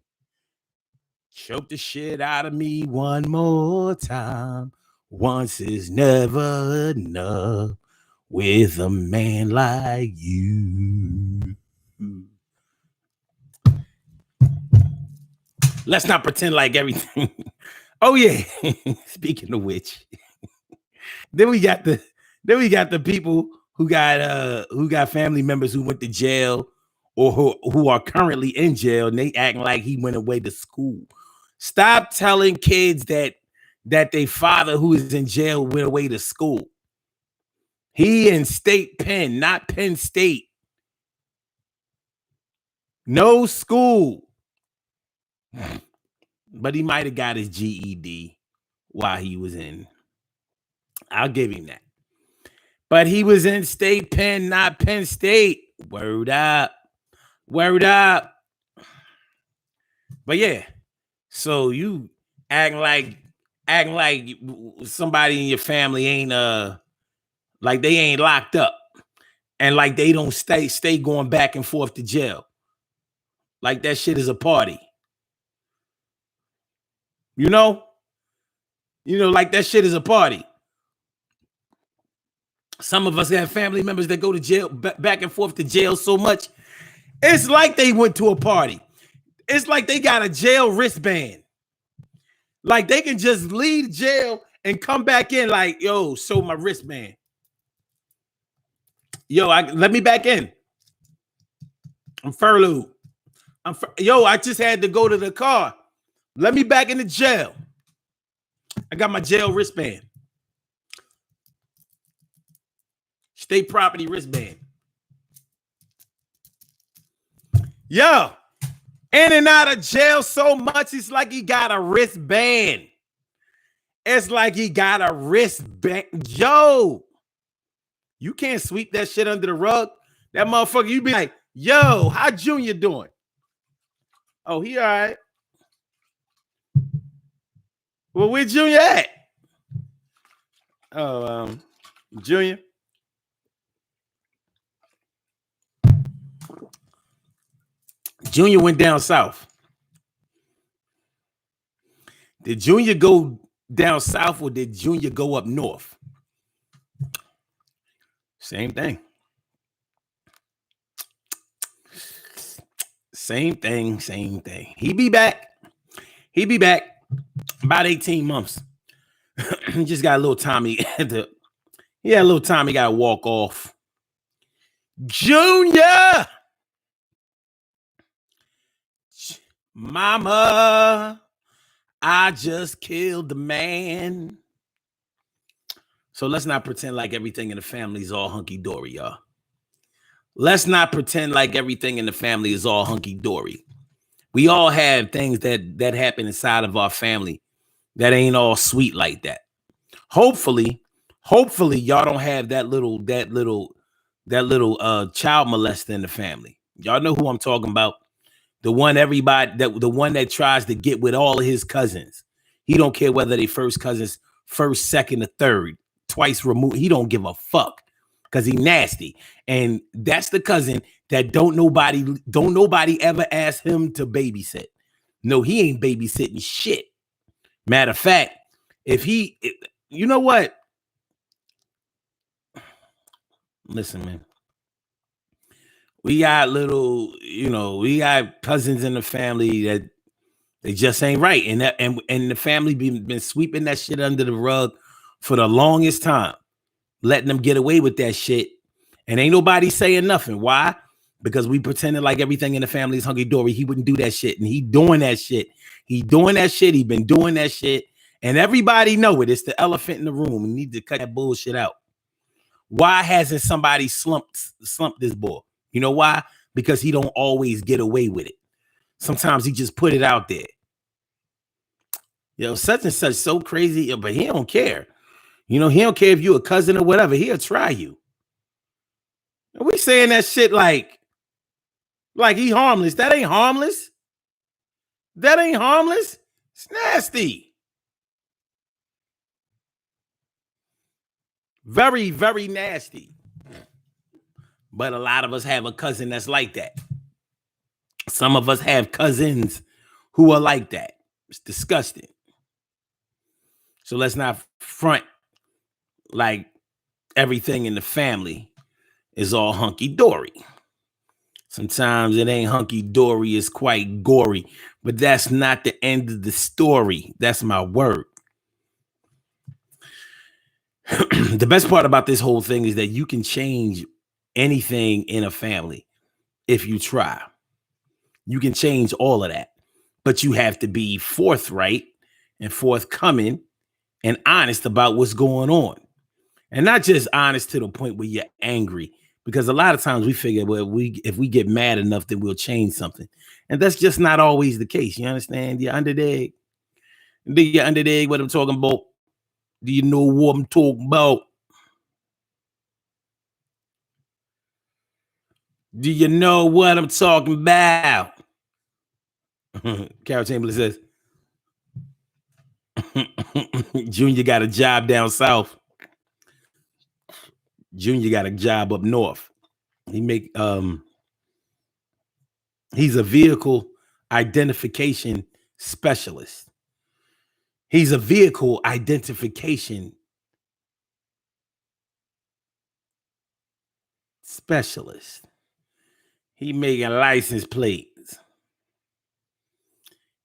Choke the shit out of me one more time. Once is never enough with a man like you. Let's not pretend like everything. Oh yeah. Speaking of which. Then we got the people who got family members who went to jail or who are currently in jail and they acting like he went away to school. Stop telling kids that their father who is in jail went away to school. He in state pen, not Penn State. No school. But he might have got his GED while he was in. I'll give him that. But he was in state pen, not Penn State. Word up. But yeah. So you acting like somebody in your family ain't like they ain't locked up. And like they don't stay going back and forth to jail. Like that shit is a party. You know, like that shit is a party. Some of us have family members that go to jail, back and forth to jail so much. It's like they went to a party. It's like they got a jail wristband. Like they can just leave jail and come back in like, yo, show my wristband. Yo, let me back in. I'm furloughed. I just had to go to the car. Let me back in the jail. I got my jail wristband. State property wristband. Yo, in and out of jail so much, it's like he got a wristband. It's like he got a wristband. Yo, you can't sweep that shit under the rug. That motherfucker, you be like, yo, how Junior doing? Oh, he all right. Well, where Junior at? Oh, Junior. Junior went down south. Did Junior go down south or did Junior go up north? Same thing. Same thing. He be back. About 18 months. He just got a little time. He had a little time he got to walk off. Junior! Mama, I just killed the man. So let's not pretend like everything in the family is all hunky-dory, y'all. Let's not pretend like everything in the family is all hunky-dory. We all have things that happen inside of our family that ain't all sweet like that. Hopefully, y'all don't have that little child molester in the family. Y'all know who I'm talking about. The one that tries to get with all of his cousins. He don't care whether they first cousins, first, second, or third, twice removed. He don't give a fuck because he nasty. And that's the cousin that don't nobody ever ask him to babysit. No, he ain't babysitting shit. Matter of fact, you know what? Listen, man. We got we got cousins in the family that they just ain't right. And the family been sweeping that shit under the rug for the longest time, letting them get away with that shit. And ain't nobody saying nothing. Why? Because we pretended like everything in the family is hunky-dory. He wouldn't do that shit. And he doing that shit. He doing that shit. He been doing that shit. And everybody know it. It's the elephant in the room. We need to cut that bullshit out. Why hasn't somebody slumped this boy? You know why? Because he don't always get away with it. Sometimes he just put it out there. Such and such so crazy, but he don't care. He don't care if you a cousin or whatever. He'll try you. And we saying that shit like he harmless. That ain't harmless. It's nasty. Very, very nasty. But a lot of us have a cousin that's like that. Some of us have cousins who are like that. It's disgusting. So let's not front like everything in the family is all hunky-dory. Sometimes it ain't hunky-dory, it's quite gory. But that's not the end of the story. That's my word. The best part about this whole thing is that you can change anything in a family if you try. You can change all of that. But you have to be forthright and forthcoming and honest about what's going on. And not just honest to the point where you're angry. Because a lot of times we figure, well, if we get mad enough, then we'll change something. And that's just not always the case. You understand? You're underdig. Do you underdig what I'm talking about? Do you know what I'm talking about? Do you know what I'm talking about? Carol Chamberlain says, Junior got a job down south. Junior got a job up north. He's a vehicle identification specialist. He's a vehicle identification specialist. He making license plates.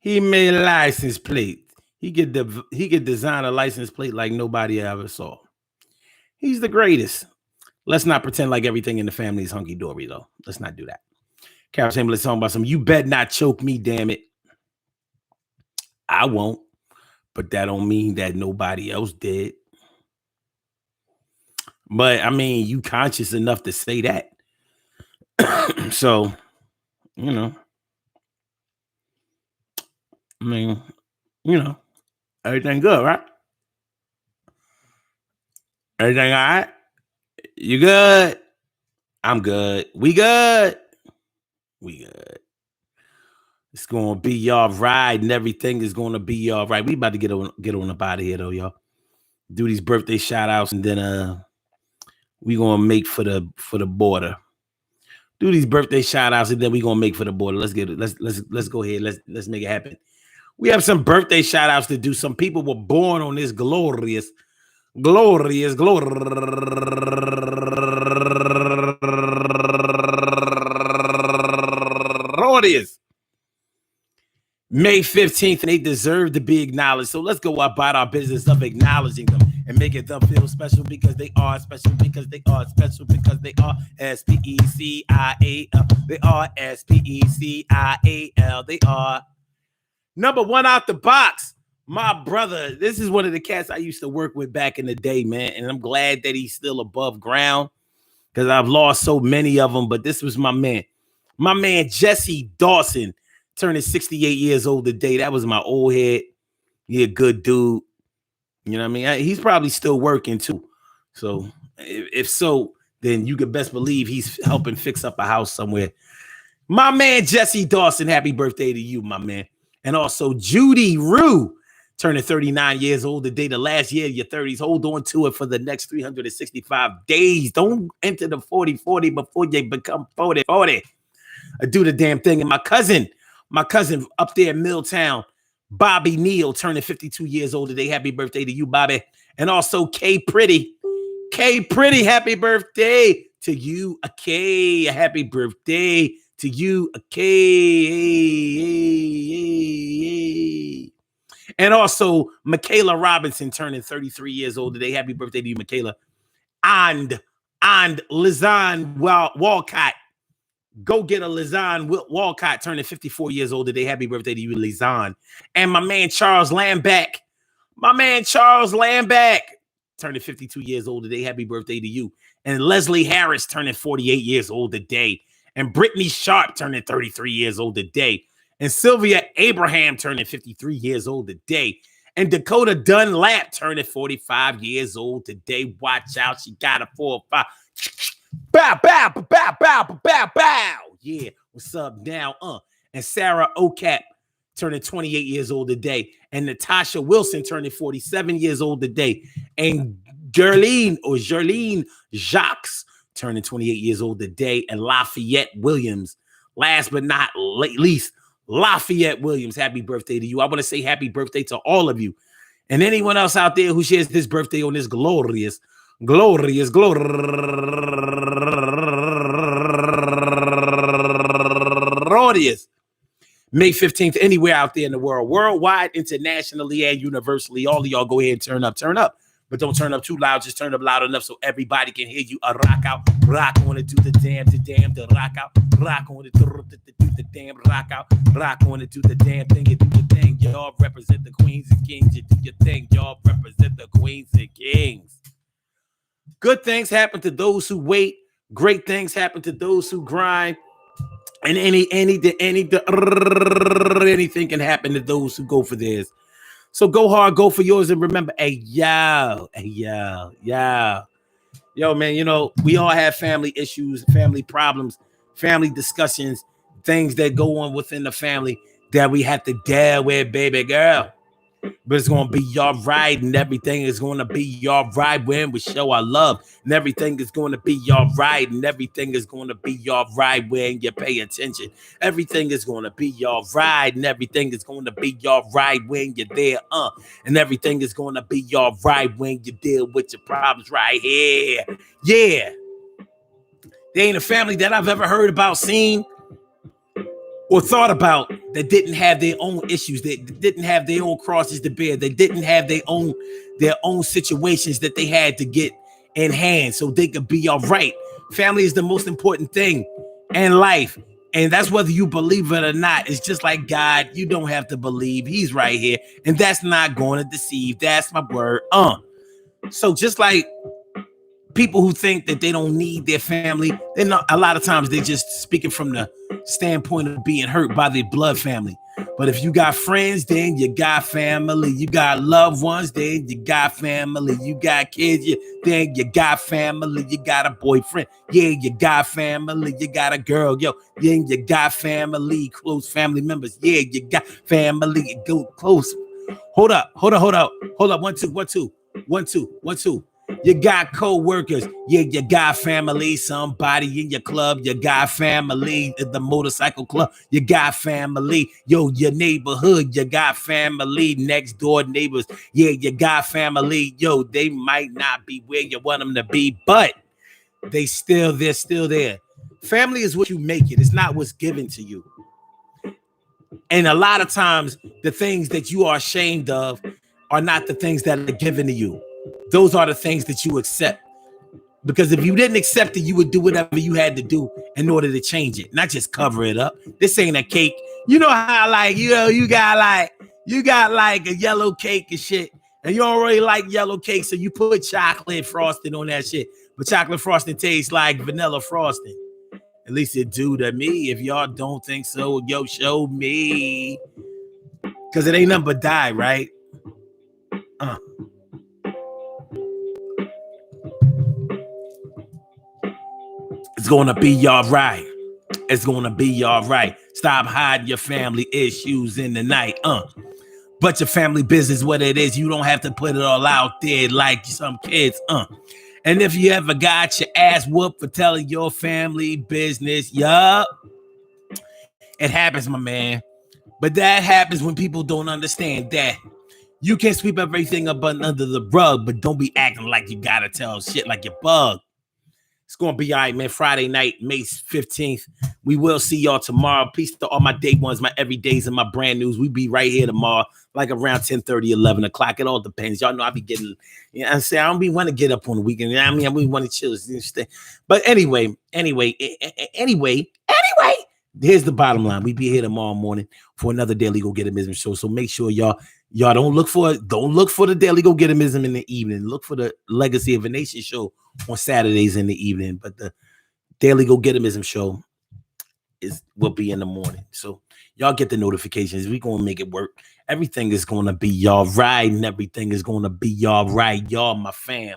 He made a license plate. He could design a license plate like nobody ever saw. He's the greatest. Let's not pretend like everything in the family is hunky-dory, though. Let's not do that. Carol Chamberlain talking about you bet not choke me, damn it. I won't. But that don't mean that nobody else did. But I mean, you conscious enough to say that. So, you know, I mean, you know, everything good, right? Everything all right? You good? I'm good. We good. We good. It's gonna be all right, and everything is gonna be all right. We about to get on up out of here though, y'all. Do these birthday shout outs, and then we gonna make for the border. Do these birthday shout outs, and then we gonna make for the border. Let's get it. Let's go ahead. Let's make it happen. We have some birthday shout outs to do. Some people were born on this glorious May 15th, and they deserve to be acknowledged. So let's go about our business of acknowledging them and making them feel special because they are special, because they are special, because they are SPECIAL. They are SPECIAL. They are number one out the box. My brother, this is one of the cats I used to work with back in the day, man. And I'm glad that he's still above ground because I've lost so many of them. But this was my man. My man, Jesse Dawson, turning 68 years old today. That was my old head. He a good dude. You know what I mean? He's probably still working too. So if so, then you can best believe he's helping fix up a house somewhere. My man, Jesse Dawson, happy birthday to you, my man. And also Judy Rue, turning 39 years old today, the last year of your 30s. Hold on to it for the next 365 days. Don't enter the 40-40 before you become 40-40. Do the damn thing. And my cousin up there in Milltown, Bobby Neal, turning 52 years old today. Happy birthday to you, Bobby. And also K Pretty, happy birthday to you, K. Happy birthday to you, K. And also Michaela Robinson, turning 33 years old today. Happy birthday to you, Michaela. And Lizanne Walcott. Go get a Lizanne Walcott, turning 54 years old today. Happy birthday to you, Lizanne. And my man, Charles Lambeck. Turning 52 years old today. Happy birthday to you. And Leslie Harris, turning 48 years old today. And Brittany Sharp, turning 33 years old today. And Sylvia Abraham, turning 53 years old today. And Dakota Dunlap, turning 45 years old today. Watch out. She got a 4 or 5. Bow, bow, bow, bow, bow, bow. Yeah, what's up now? And Sarah Ocap, turning 28 years old today. And Natasha Wilson, turning 47 years old today. And Gerline Jacques, turning 28 years old today. And Lafayette Williams, last but not least, Lafayette Williams, happy birthday to you. I want to say happy birthday to all of you. And anyone else out there who shares this birthday on this glorious May 15th, anywhere out there in the world, worldwide, internationally, and universally. All of y'all go ahead and turn up. But don't turn up too loud. Just turn up loud enough so everybody can hear you. Rock out, rock on it, do the damn, the rock out, rock on it, do the damn, rock out, rock on it, do the damn thing, you do your thing. Y'all represent the queens and kings. You do your thing. Y'all represent the queens and kings. Good things happen to those who wait. Great things happen to those who grind. And anything can happen to those who go for theirs. So go hard, go for yours, and remember, yo, man, you know, we all have family issues, family problems, family discussions, things that go on within the family that we have to deal with, baby girl. But it's going to be all right, and everything is going to be all right when we show our love, and everything is going to be all right, and everything is going to be all right when you pay attention. Everything is going to be all right, and everything is going to be all right when you're there, and everything is going to be all right when you deal with your problems right here. Yeah. There ain't a family that I've ever heard about, seen, or thought about that didn't have their own issues, that didn't have their own crosses to bear, that didn't have their own situations that they had to get in hand so they could be all right. Family is the most important thing in life. And that's whether you believe it or not. It's just like God. You don't have to believe. He's right here. And that's not going to deceive. That's my word. So just like people who think that they don't need their family, they're not, a lot of times they're just speaking from the standpoint of being hurt by their blood family. But if you got friends, then you got family. You got loved ones, then you got family. You got kids, then you got family. You got a boyfriend, yeah, you got family. You got a girl, yo, then you got family, close family members, yeah, you got family, go close. Hold up. 1, 2, 1, 2, 1, 2, 1, 2. You got co-workers, yeah, you got family. Somebody in your club, you got family. At the motorcycle club, you got family. Yo, your neighborhood, you got family. Next door neighbors, yeah, you got family. Yo, they might not be where you want them to be, but they're still there. Family is what you make it. It's not what's given to you. And a lot of times, the things that you are ashamed of are not the things that are given to you. Those are the things that you accept. Because if you didn't accept it, you would do whatever you had to do in order to change it, not just cover it up. This ain't a cake. You know how, like, you know, you got like a yellow cake and shit, and you don't really like yellow cake, so you put chocolate frosting on that shit. But chocolate frosting tastes like vanilla frosting. At least it do to me. If y'all don't think so, yo, show me. Because it ain't nothing but dye, right? It's gonna be all right. It's gonna be all right. Stop hiding your family issues in the night. But your family business, what it is, you don't have to put it all out there like some kids. And if you ever got your ass whooped for telling your family business, yup, it happens, my man. But that happens when people don't understand that you can sweep everything up under the rug, but don't be acting like you gotta tell shit like your bug. It's going to be all right, man. Friday night, May 15th. We will see y'all tomorrow. Peace to all my day ones, my everydays, and my brand news. We be right here tomorrow, like around 10:30, 11 o'clock. It all depends. Y'all know I be getting, you know what I'm saying? I don't be want to get up on the weekend. You know what I mean? We want to chill. But anyway, here's the bottom line. We be here tomorrow morning for another Daily Go Getimism show. So make sure y'all don't look for the Daily Go Getimism in the evening. Look for the Legacy of a Nation show on Saturdays in the evening. But the Daily Go Getimism show will be in the morning. So y'all get the notifications. We gonna make it work. Everything is gonna be all right, and everything is gonna be all right. Y'all, my fam.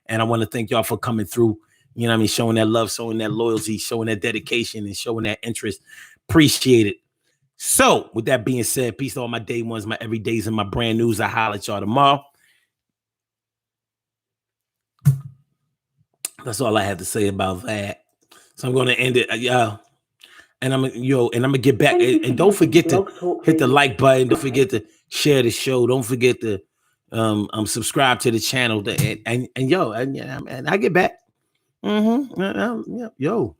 And I want to thank y'all for coming through. You know what I mean? Showing that love, showing that loyalty, showing that dedication, and showing that interest. Appreciate it. So, with that being said, peace to all my day ones, my everydays, and my brand news. I holler at y'all tomorrow. That's all I have to say about that. So I'm gonna end it, y'all. And I'm gonna get back. And don't forget to hit the like button. Don't forget to share the show. Don't forget to subscribe to the channel. And I get back. Yo.